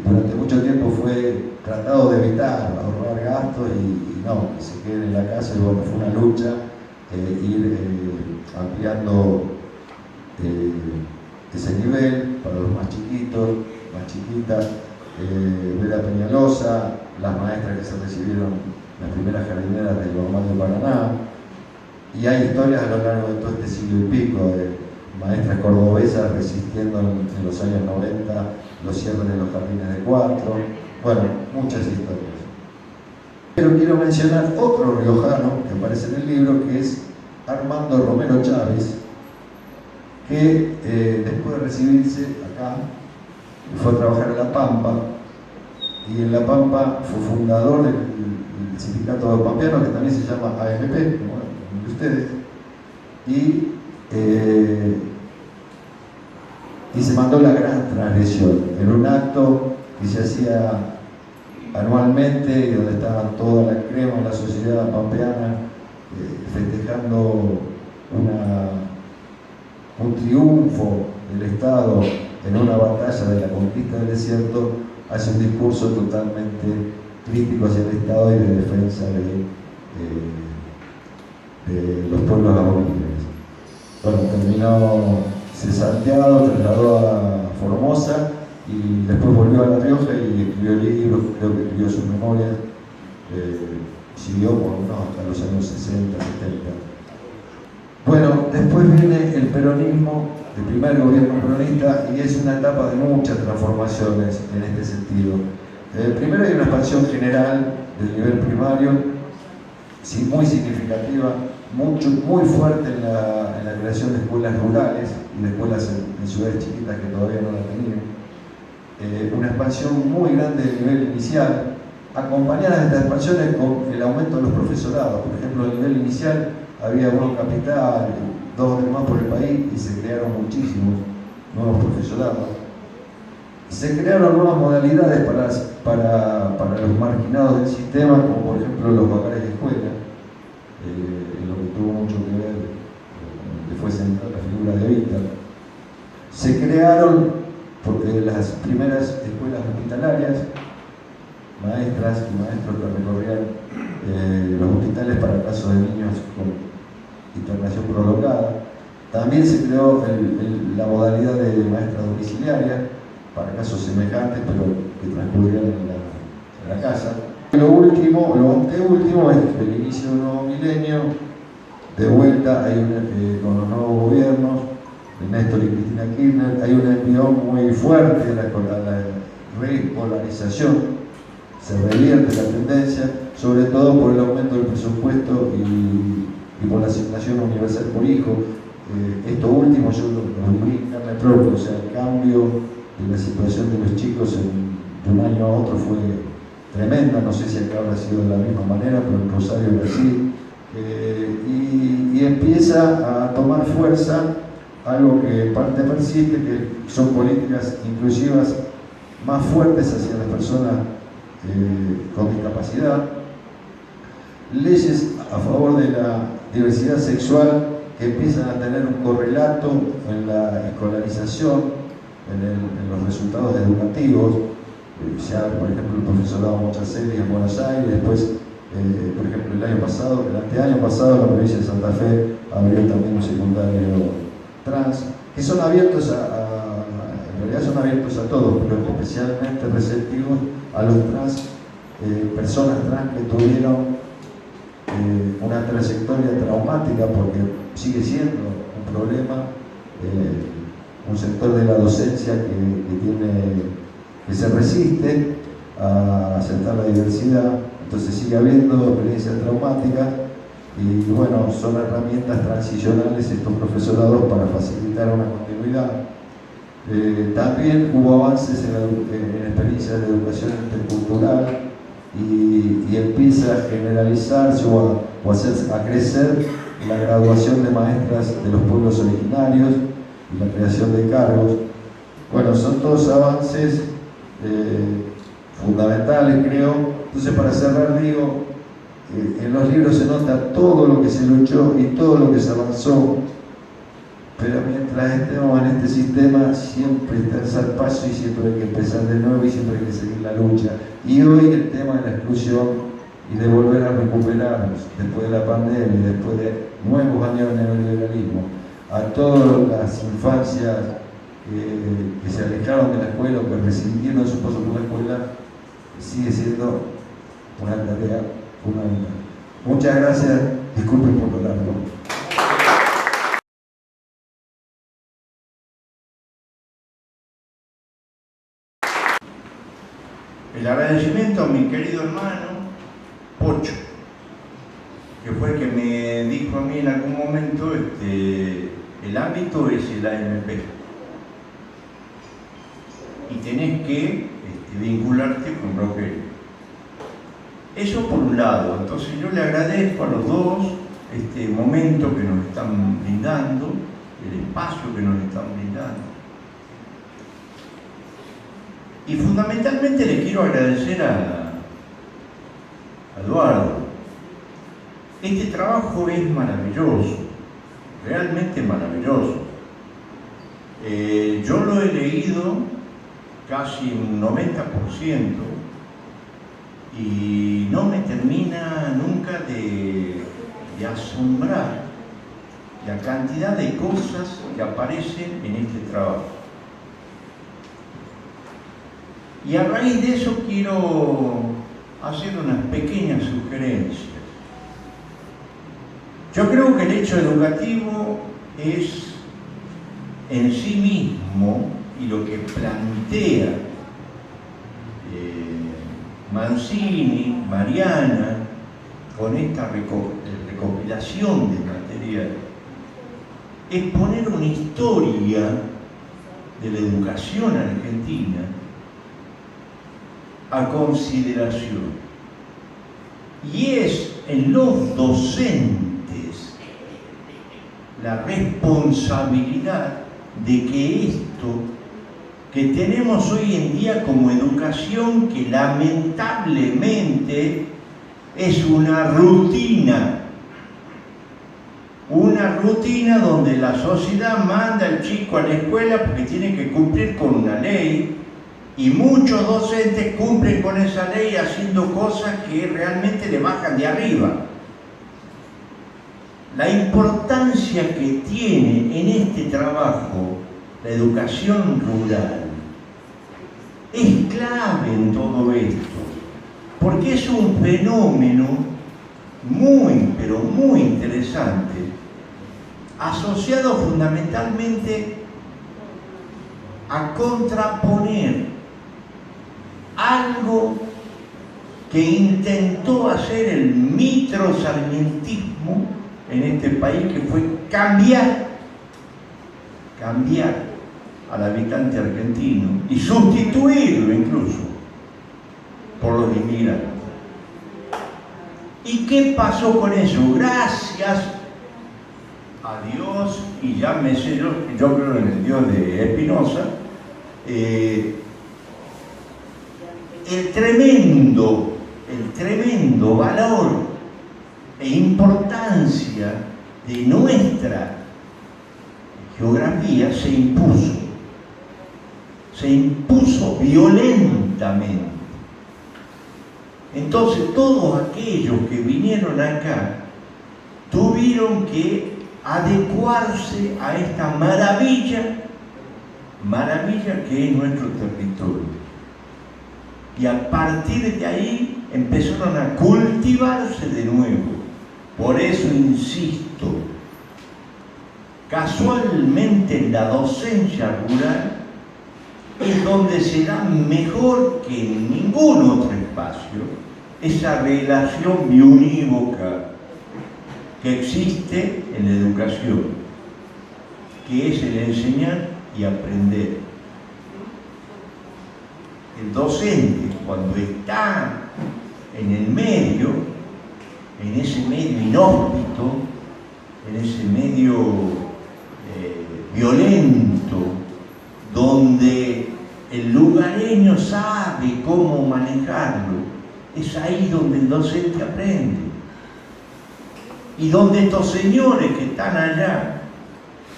durante mucho tiempo fue tratado de evitar, ahorrar gastos y no, que se queden en la casa. Y bueno, fue una lucha ir ampliando ese nivel para los más chiquitos, más chiquitas. Vera Peñalosa, las maestras que se recibieron, las primeras jardineras del Normal de Paraná, y hay historias a lo largo de todo este siglo y pico de maestras cordobesas resistiendo en los años 90 los cierres de los jardines de 4, bueno, muchas historias. Pero quiero mencionar otro riojano que aparece en el libro, que es Armando Romero Chávez, que después de recibirse acá, fue a trabajar en La Pampa, y en La Pampa fue fundador del sindicato pampeano, que también se llama AMP, como el de ustedes, y se mandó la gran transgresión en un acto que se hacía anualmente y donde estaban toda la crema de la sociedad pampeana festejando un triunfo del Estado en una batalla de la conquista del desierto. Hace un discurso totalmente crítico hacia el Estado y de defensa de los pueblos aborígenes. Bueno, terminó cesanteado, trasladó a Formosa y después volvió a La Rioja y escribió libros, creo que escribió sus memorias, siguió por hasta los años 60, 70. Bueno, después viene el peronismo, el primer gobierno peronista, y es una etapa de muchas transformaciones en este sentido. Primero hay una expansión general del nivel primario, sí, muy significativa, muy fuerte en la creación de escuelas rurales y de escuelas en ciudades chiquitas que todavía no la tenían. Una expansión muy grande del nivel inicial, acompañada de estas expansiones con el aumento de los profesorados. Por ejemplo, a nivel inicial había uno capital, 2 o 3 más por el país, y se crearon muchísimos nuevos profesorados. Se crearon nuevas modalidades para los marginados del sistema, como por ejemplo los hogares de escuela, en lo que tuvo mucho que ver con lo que fue central la figura de Evita. Se crearon las primeras escuelas hospitalarias, maestras y maestros que recorrían los hospitales para casos de niños con internación prolongada. También se creó la modalidad de maestra domiciliaria para casos semejantes, pero que transcurrieran en la casa. Lo anteúltimo es el inicio de un nuevo milenio. De vuelta con los nuevos gobiernos de Néstor y Cristina Kirchner, hay un envión muy fuerte a la repolarización. Se revierte la tendencia, sobre todo por el aumento del presupuesto y por la asignación universal por hijo. Esto último yo lo viví en carne propia, o sea, el cambio de la situación de los chicos de un año a otro fue tremenda. No sé si acá habrá sido de la misma manera, pero en Rosario era así. Y empieza a tomar fuerza algo que en parte persiste, que son políticas inclusivas más fuertes hacia las personas con discapacidad, leyes a favor de la diversidad sexual que empiezan a tener un correlato en la escolarización, en los resultados educativos. Se abre, por ejemplo, el profesorado Mochaceli en Buenos Aires, después, por ejemplo, el anteaño pasado, la provincia de Santa Fe abrió también un secundario trans, que son abiertos en realidad son abiertos a todos, pero especialmente receptivos a los trans, personas trans que tuvieron una trayectoria traumática, porque sigue siendo un problema, un sector de la docencia que se resiste a aceptar la diversidad, entonces sigue habiendo experiencias traumáticas y bueno, son herramientas transicionales estos profesorados para facilitar una continuidad. También hubo avances en experiencias de educación intercultural y empieza a generalizarse o a crecer la graduación de maestras de los pueblos originarios y la creación de cargos. Bueno, son todos avances fundamentales, creo. Entonces, para cerrar, digo, en los libros se nota todo lo que se luchó y todo lo que se avanzó, pero mientras estemos en este sistema siempre está el zarpazo y siempre hay que empezar de nuevo y siempre hay que seguir la lucha. Y hoy el tema de la exclusión y de volver a recuperarnos después de la pandemia y después de nuevos años de neoliberalismo, a todas las infancias que se alejaron de la escuela o que resintieron su paso por la escuela, sigue siendo una tarea fundamental. Muchas gracias, disculpen por lo largo. El agradecimiento a mi querido hermano por que fue el que me dijo a mí en algún momento, el ámbito es el AMP. Y tenés que vincularte con Rogelio. Eso por un lado. Entonces yo le agradezco a los dos este momento que nos están brindando, el espacio que nos están brindando. Y fundamentalmente le quiero agradecer a Eduardo. Este trabajo es maravilloso, realmente maravilloso. Yo lo he leído casi un 90% y no me termina nunca de asombrar la cantidad de cosas que aparecen en este trabajo. Y a raíz de eso quiero hacer unas pequeñas sugerencias. Yo creo que el hecho educativo es en sí mismo, y lo que plantea Mancini, Mariana, con esta recopilación de material, es poner una historia de la educación argentina a consideración. Y es en los docentes la responsabilidad de que esto que tenemos hoy en día como educación, que lamentablemente es una rutina donde la sociedad manda al chico a la escuela porque tiene que cumplir con una ley, y muchos docentes cumplen con esa ley haciendo cosas que realmente le bajan de arriba. La importancia que tiene en este trabajo la educación rural es clave en todo esto, porque es un fenómeno muy, pero muy interesante, asociado fundamentalmente a contraponer algo que intentó hacer el mitrosarmientismo en este país, que fue cambiar al habitante argentino y sustituirlo incluso por los inmigrantes. ¿Y qué pasó con eso? Gracias a Dios, y llámese, yo creo en el Dios de Espinosa, el tremendo valor e importancia de nuestra geografía se impuso violentamente. Entonces todos aquellos que vinieron acá tuvieron que adecuarse a esta maravilla que es nuestro territorio. Y a partir de ahí empezaron a cultivarse de nuevo. Por eso insisto, casualmente en la docencia rural es donde se da mejor que en ningún otro espacio esa relación biunívoca que existe en la educación, que es el enseñar y aprender. El docente, cuando está en el medio, en ese medio inhóspito, en ese medio violento, donde el lugareño sabe cómo manejarlo, es ahí donde el docente aprende. Y donde estos señores que están allá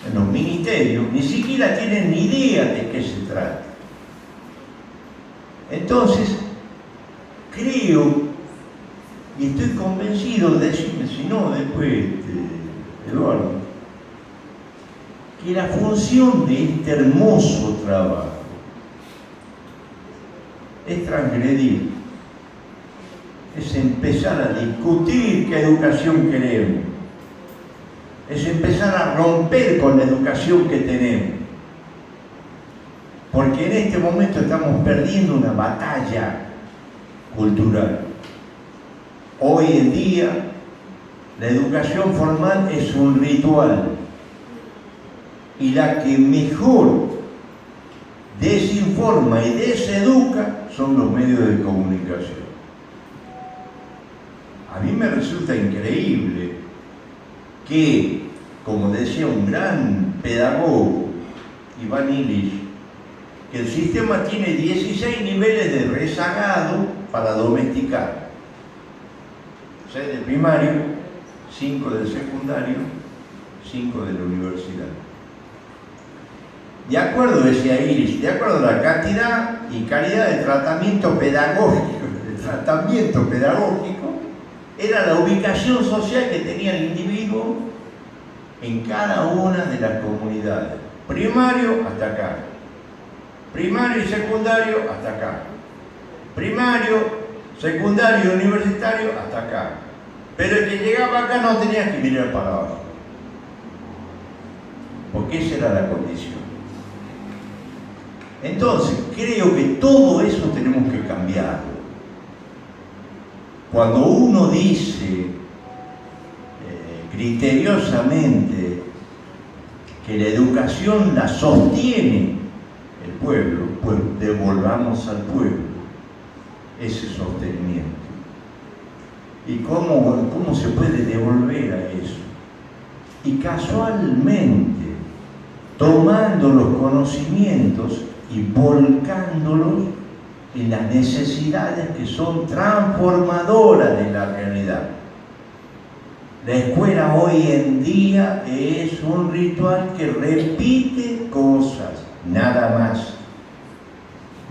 en los ministerios ni siquiera tienen ni idea de qué se trata. Entonces, creo, y estoy convencido, decime si no después, Eduardo, que la función de este hermoso trabajo es transgredir, es empezar a discutir qué educación queremos, es empezar a romper con la educación que tenemos, porque en este momento estamos perdiendo una batalla cultural. Hoy en día La educación formal es un ritual y la que mejor desinforma y deseduca son los medios de comunicación. A mí me resulta increíble que, como decía un gran pedagogo, Iván Illich, que el sistema tiene 16 niveles de rezagado para domesticar. 6 del primario, 5 del secundario, 5 de la universidad. De acuerdo, decía Illich, de acuerdo a la cantidad y calidad de tratamiento pedagógico, era la ubicación social que tenía el individuo en cada una de las comunidades. Primario hasta acá, primario y secundario hasta acá, primario, secundario y universitario hasta acá. Pero el que llegaba acá no tenía que mirar para abajo, porque esa era la condición. Entonces, creo que todo eso tenemos que cambiarlo. Cuando uno dice criteriosamente que la educación la sostiene el pueblo, pues devolvamos al pueblo ese sostenimiento. ¿Y cómo se puede devolver a eso? Y casualmente, tomando los conocimientos y volcándolos en las necesidades que son transformadoras de la realidad. La escuela hoy en día es un ritual que repite cosas, nada más.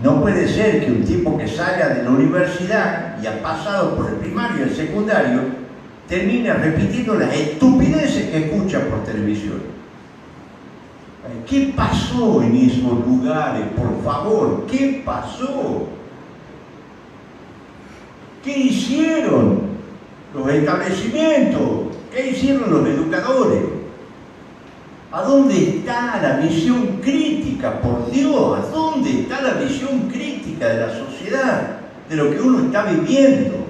No puede ser que un tipo que salga de la universidad y ha pasado por el primario y el secundario termine repitiendo las estupideces que escucha por televisión. ¿Qué pasó en esos lugares? Por favor, ¿qué pasó? ¿Qué hicieron los establecimientos? ¿Qué hicieron los educadores? ¿A dónde está la visión crítica, por Dios? ¿A dónde está la visión crítica de la sociedad, de lo que uno está viviendo?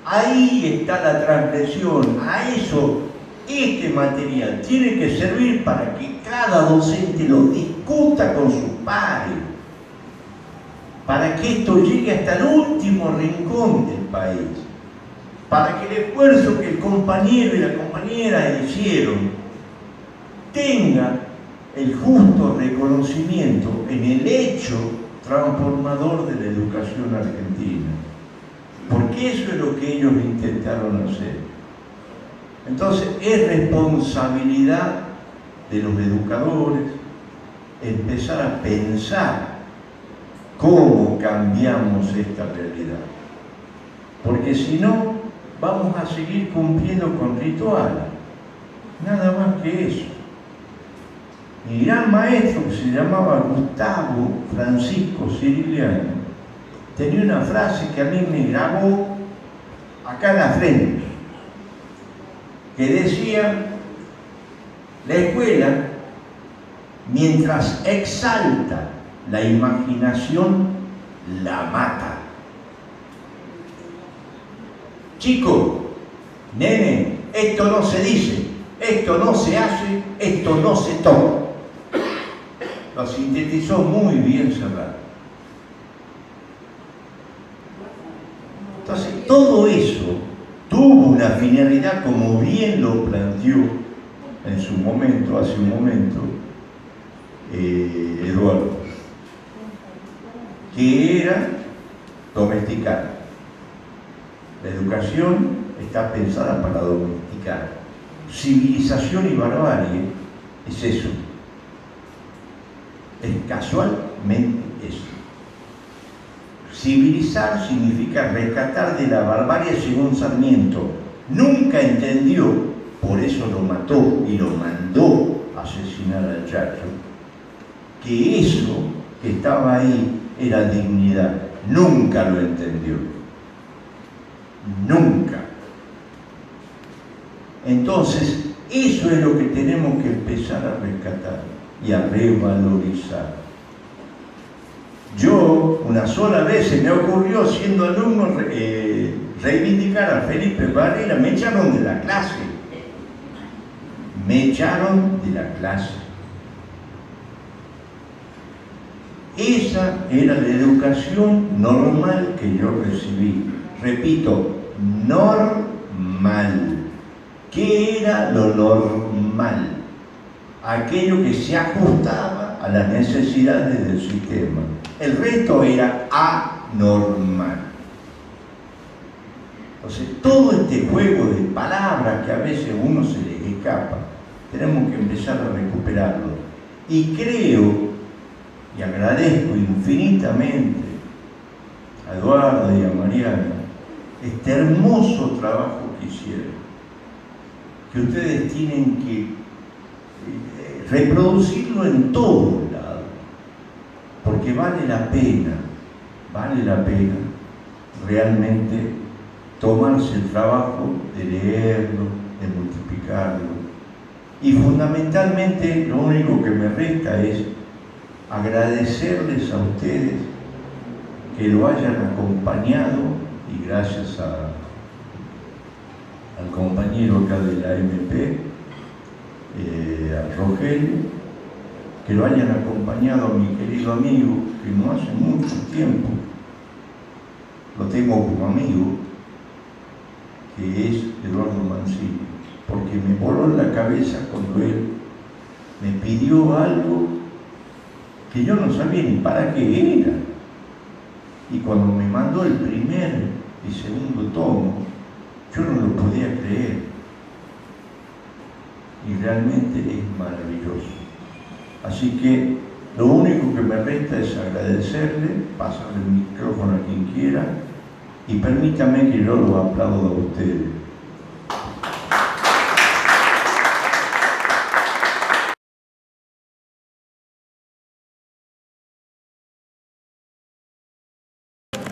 Ahí está la transgresión, a eso. Este material tiene que servir para que cada docente lo discuta con sus pares, para que esto llegue hasta el último rincón del país, para que el esfuerzo que el compañero y la compañera hicieron tenga el justo reconocimiento en el hecho transformador de la educación argentina, porque eso es lo que ellos intentaron hacer. Entonces, es responsabilidad de los educadores empezar a pensar cómo cambiamos esta realidad. Porque si no, vamos a seguir cumpliendo con rituales. Nada más que eso. Mi gran maestro, que se llamaba Gustavo Francisco Cirigliano, tenía una frase que a mí me grabó acá en la frente, que decía: la escuela, mientras exalta la imaginación, la mata. Chico, nene, esto no se dice, esto no se hace, esto no se toca. Lo sintetizó muy bien Serrat. Entonces, todo eso tuvo una finalidad, como bien lo planteó en su momento, hace un momento, Eduardo, que era domesticar. La educación está pensada para domesticar. Civilización y barbarie es eso. Es casualmente eso. Civilizar significa rescatar de la barbarie, según Sarmiento. Nunca entendió, por eso lo mató y lo mandó a asesinar al Chacho, que eso que estaba ahí era dignidad. Nunca lo entendió. Nunca. Entonces, eso es lo que tenemos que empezar a rescatar y a revalorizar. Yo, una sola vez se me ocurrió, siendo alumno, reivindicar a Felipe Varela, me echaron de la clase. Me echaron de la clase. Esa era la educación normal que yo recibí. Repito, normal. ¿Qué era lo normal? Aquello que se ajustaba a las necesidades del sistema. El resto era anormal. Entonces, todo este juego de palabras que a veces a uno se les escapa, tenemos que empezar a recuperarlo. Y creo, y agradezco infinitamente a Eduardo y a Mariana este hermoso trabajo que hicieron, que ustedes tienen que reproducirlo en todos lados, porque vale la pena realmente tomarse el trabajo de leerlo, de multiplicarlo, y fundamentalmente lo único que me resta es agradecerles a ustedes que lo hayan acompañado, y gracias al compañero acá de la MP, a Rogelio, que lo hayan acompañado a mi querido amigo, que no hace mucho tiempo lo tengo como amigo, que es Eduardo Mancini, porque me voló en la cabeza cuando él me pidió algo que yo no sabía ni para qué era. Y cuando me mandó el primer y segundo tomo, yo no lo podía creer. Y realmente es maravilloso. Así que lo único que me resta es agradecerle, pasarle el micrófono a quien quiera, y permítame que yo los aplaudo a ustedes.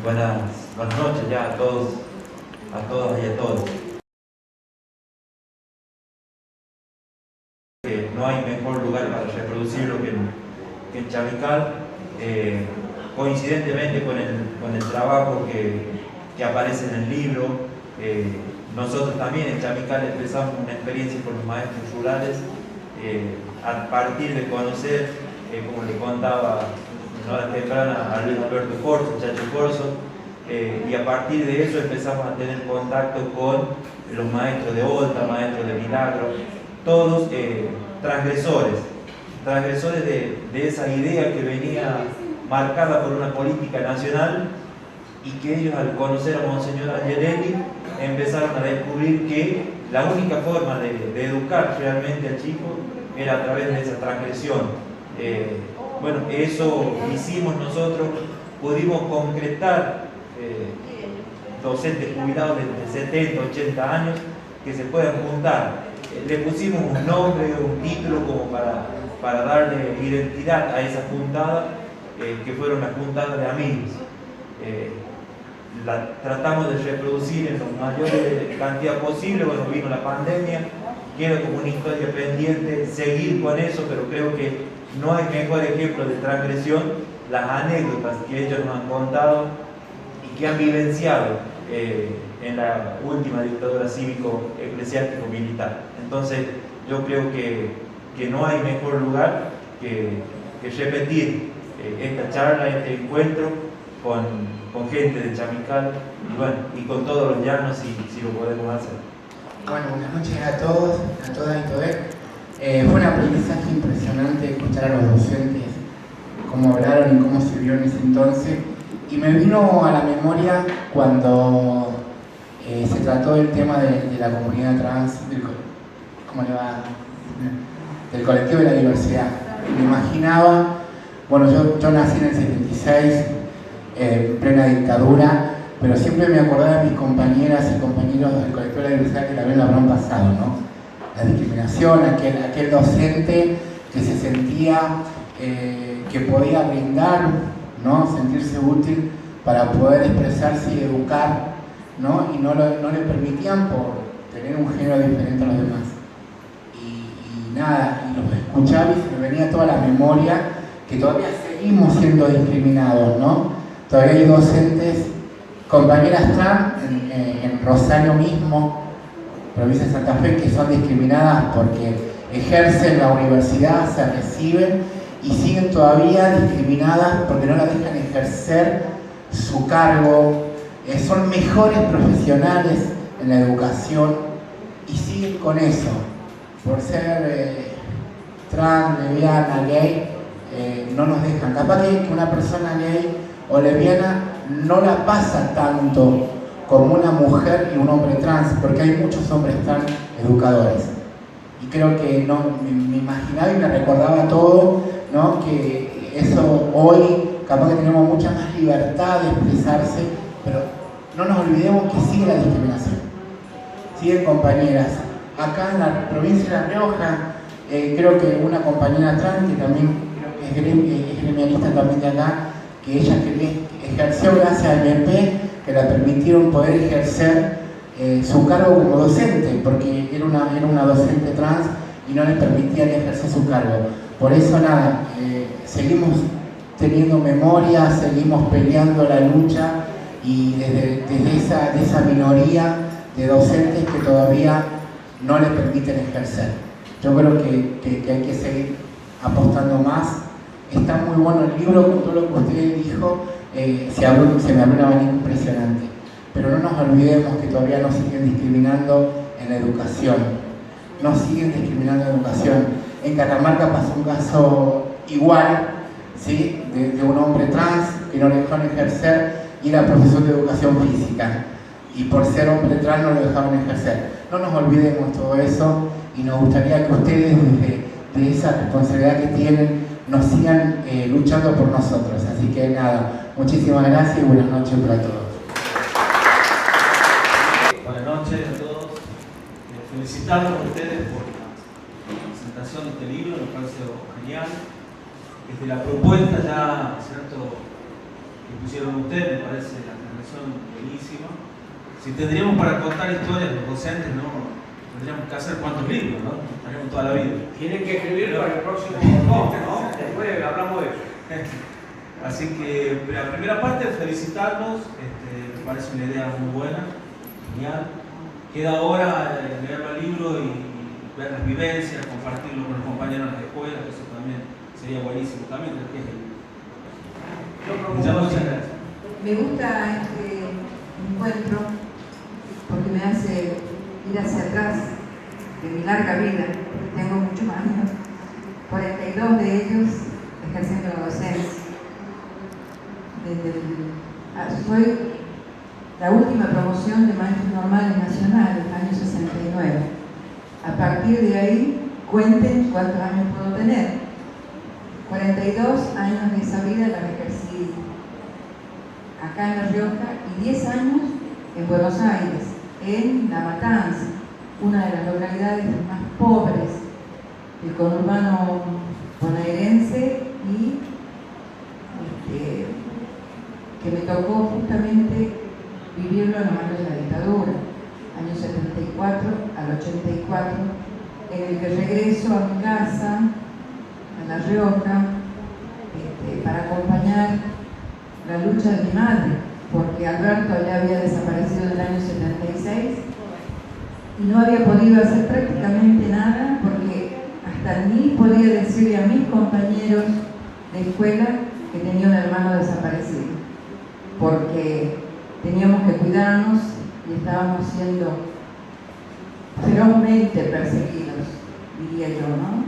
Buenas noches ya a todos, a todas y a todos. No hay mejor lugar para reproducirlo que en Chamical, coincidentemente con el trabajo que aparece en el libro. Nosotros también en Chamical empezamos una experiencia con los maestros rurales a partir de conocer, como le contaba en hora temprana a Luis Alberto Corso, Chacho Corso, y a partir de eso empezamos a tener contacto con los maestros de Olta, maestros de Milagro, todos transgresores de esa idea que venía marcada por una política nacional, y que ellos, al conocer a Monseñor Angelelli, empezaron a descubrir que la única forma de educar realmente al chico era a través de esa transgresión. Bueno, eso hicimos nosotros, pudimos concretar docentes jubilados de 70, 80 años que se puedan juntar. Le pusimos un nombre, un título como para darle identidad a esa juntada, que fueron las juntadas de amigos. La tratamos de reproducir en la mayor cantidad posible. Bueno, vino la pandemia, queda como una historia pendiente seguir con eso, pero creo que no hay mejor ejemplo de transgresión las anécdotas que ellos nos han contado y que han vivenciado en la última dictadura cívico-eclesiástico-militar. Entonces, yo creo que no hay mejor lugar que repetir esta charla, este encuentro con gente de Chamical y con todos los llanos, si lo podemos hacer. Bueno, buenas noches a todos, a todas y todos. Fue un aprendizaje impresionante escuchar a los docentes cómo hablaron y cómo se vio en ese entonces, y me vino a la memoria cuando se trató el tema de la comunidad trans, del colectivo de la diversidad. Me imaginaba, bueno, yo nací en el 76, en plena dictadura, pero siempre me acordaba de mis compañeras y compañeros del colectivo de la diversidad que también lo habrán pasado, ¿no? La discriminación, aquel docente que se sentía que podía brindar, ¿no? Sentirse útil para poder expresarse y educar, ¿no? Y no le permitían por tener un género diferente a los demás. Y nada, y los escuchaba y se me venía toda la memoria que todavía seguimos siendo discriminados, ¿no? Todavía hay docentes compañeras trans en Rosario mismo, provincia de Santa Fe, que son discriminadas porque ejercen la universidad, se reciben y siguen todavía discriminadas porque no la dejan ejercer su cargo. Son mejores profesionales en la educación y siguen con eso. Por ser trans, lesbiana, gay, no nos dejan. Capaz que una persona gay o lesbiana no la pasa tanto como una mujer y un hombre trans, porque hay muchos hombres trans educadores. Y creo que no, me imaginaba y me recordaba todo, ¿no? Que eso hoy, capaz que tenemos mucha más libertad de expresarse, pero no nos olvidemos que sigue la discriminación. Siguen compañeras. Acá en la provincia de La Rioja, creo que una compañera trans, que también creo que es gremialista también de acá, que ella ejerció gracias al MP, que la permitieron poder ejercer su cargo como docente, porque era una docente trans y no le permitían ejercer su cargo. Por eso nada, seguimos teniendo memoria, seguimos peleando la lucha y desde esa minoría de docentes que todavía no le permiten ejercer. Yo creo que hay que seguir apostando más. Está muy bueno el libro, con todo lo que usted dijo, se me abrió un abanico impresionante. Pero no nos olvidemos que todavía nos siguen discriminando en la educación. Nos siguen discriminando en la educación. En Catamarca pasó un caso igual, ¿sí? de un hombre trans que no le dejaron ejercer y era profesor de educación física. Y por ser hombre trans no lo dejaron ejercer. No nos olvidemos todo eso y nos gustaría que ustedes, desde esa responsabilidad que tienen, nos sigan luchando por nosotros. Así que nada, muchísimas gracias y buenas noches para todos. Buenas noches a todos. Felicitarlos a ustedes por la presentación de este libro, me parece genial. Desde la propuesta ya, ¿cierto?, que pusieron ustedes, me parece la transmisión buenísima. Si tendríamos para contar historias los docentes, ¿no? Tendríamos que hacer cuántos libros, ¿no? Estaríamos toda la vida. Tienen que escribirlo para el próximo ¿no? Después hablamos de eso. Así que la primera parte, felicitarlos, me parece una idea muy buena, genial. Queda ahora leer el libro y ver las vivencias, compartirlo con los compañeros en las escuelas, que eso también sería buenísimo. También creo que es muchas gracias. Me gusta este encuentro porque me hace ir hacia atrás de mi larga vida. Tengo muchos años, 42 de ellos ejerciendo la docencia. Soy la última promoción de maestros normales nacionales, año 69. A partir de ahí, cuenten cuántos años puedo tener. 42 años de esa vida la ejercí acá en La Rioja y 10 años en Buenos Aires, en La Matanza, una de las localidades más pobres del conurbano bonaerense y que me tocó justamente vivirlo en los años de la dictadura, años 74 al 84, en el que regreso a mi casa, a La Rioja, para acompañar la lucha de mi madre, porque Alberto ya había desaparecido en el año 76 y no había podido hacer prácticamente nada porque hasta ni podía decirle a mis compañeros de escuela que tenía un hermano desaparecido, porque teníamos que cuidarnos y estábamos siendo ferozmente perseguidos, diría yo, ¿no?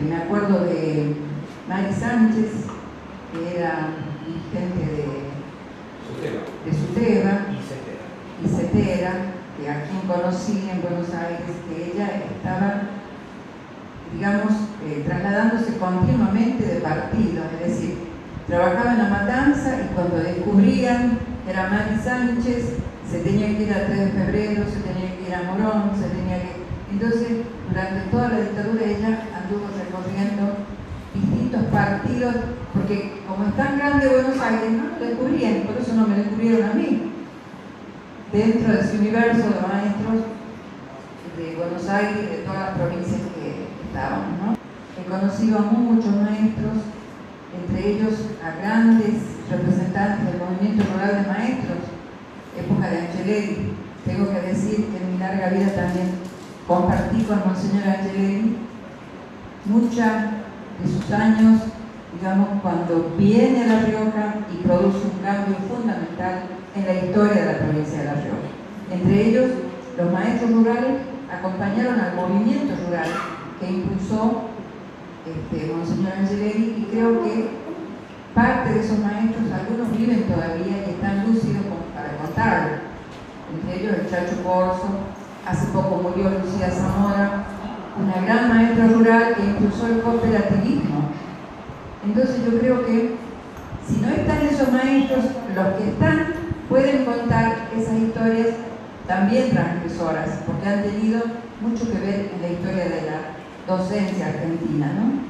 Me acuerdo de Mari Sánchez, que era dirigente de SUTEBA y CETERA, que a quien conocí en Buenos Aires, que ella estaba, digamos, trasladándose continuamente de partido, es decir, trabajaba en La Matanza y cuando descubrían que era Mari Sánchez, se tenía que ir a 3 de febrero, se tenía que ir a Morón, se tenía que... Entonces, durante toda la dictadura ella anduvo recorriendo distintos partidos, porque como es tan grande Buenos Aires, no lo descubrían, por eso no me descubrieron a mí. Dentro de ese universo de maestros de Buenos Aires y de todas las provincias que estábamos, ¿no? He conocido a muchos maestros, entre ellos a grandes representantes del movimiento rural de maestros, época de Angeleri. Tengo que decir que en mi larga vida también compartí con Monseñor Angeleri muchos de sus años, digamos, cuando viene a La Rioja y produce un cambio fundamental en la historia de la provincia de La Rioja. Entre ellos, los maestros rurales acompañaron al movimiento rural que impulsó Monseñor Angeleri, y creo que parte de esos maestros, algunos viven todavía y están lúcidos para contarlo. Entre ellos el Chacho Corso, hace poco murió Lucía Zamora, una gran maestra rural que impulsó el cooperativismo. Entonces yo creo que si no están esos maestros, los que están pueden contar esas historias también transgresoras, porque han tenido mucho que ver en la historia de la docencia argentina, ¿no?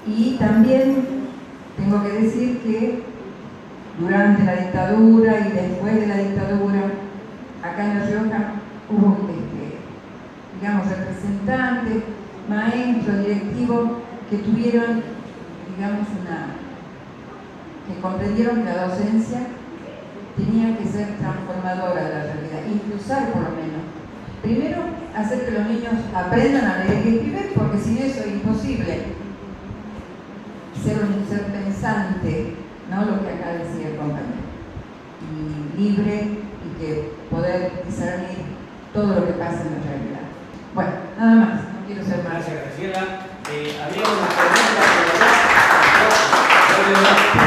Y también tengo que decir que durante la dictadura y después de la dictadura, acá en La Rioja hubo digamos, representantes, maestros, directivos que tuvieron, digamos, que comprendieron que la docencia tenía que ser transformadora de la realidad, impulsar por lo menos. Primero, hacer que los niños aprendan a leer y escribir, porque sin eso es imposible ser un ser pensante, ¿no? Lo que acá decía el compañero, y libre, y que poder discernir todo lo que pasa en la realidad. Bueno, nada más, no quiero ser más. Gracias, Graciela. Había una pregunta.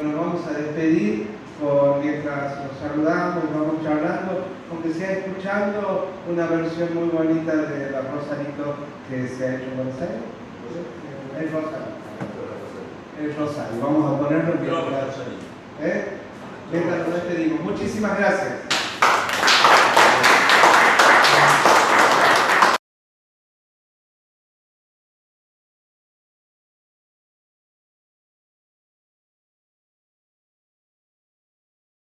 Nos vamos a despedir mientras nos saludamos y vamos charlando, aunque sea escuchando una versión muy bonita de la Rosarito que se ha hecho en Buenos Aires. El Rosario. El Rosario. Vamos a ponerlo mientras nos despedimos. Muchísimas gracias.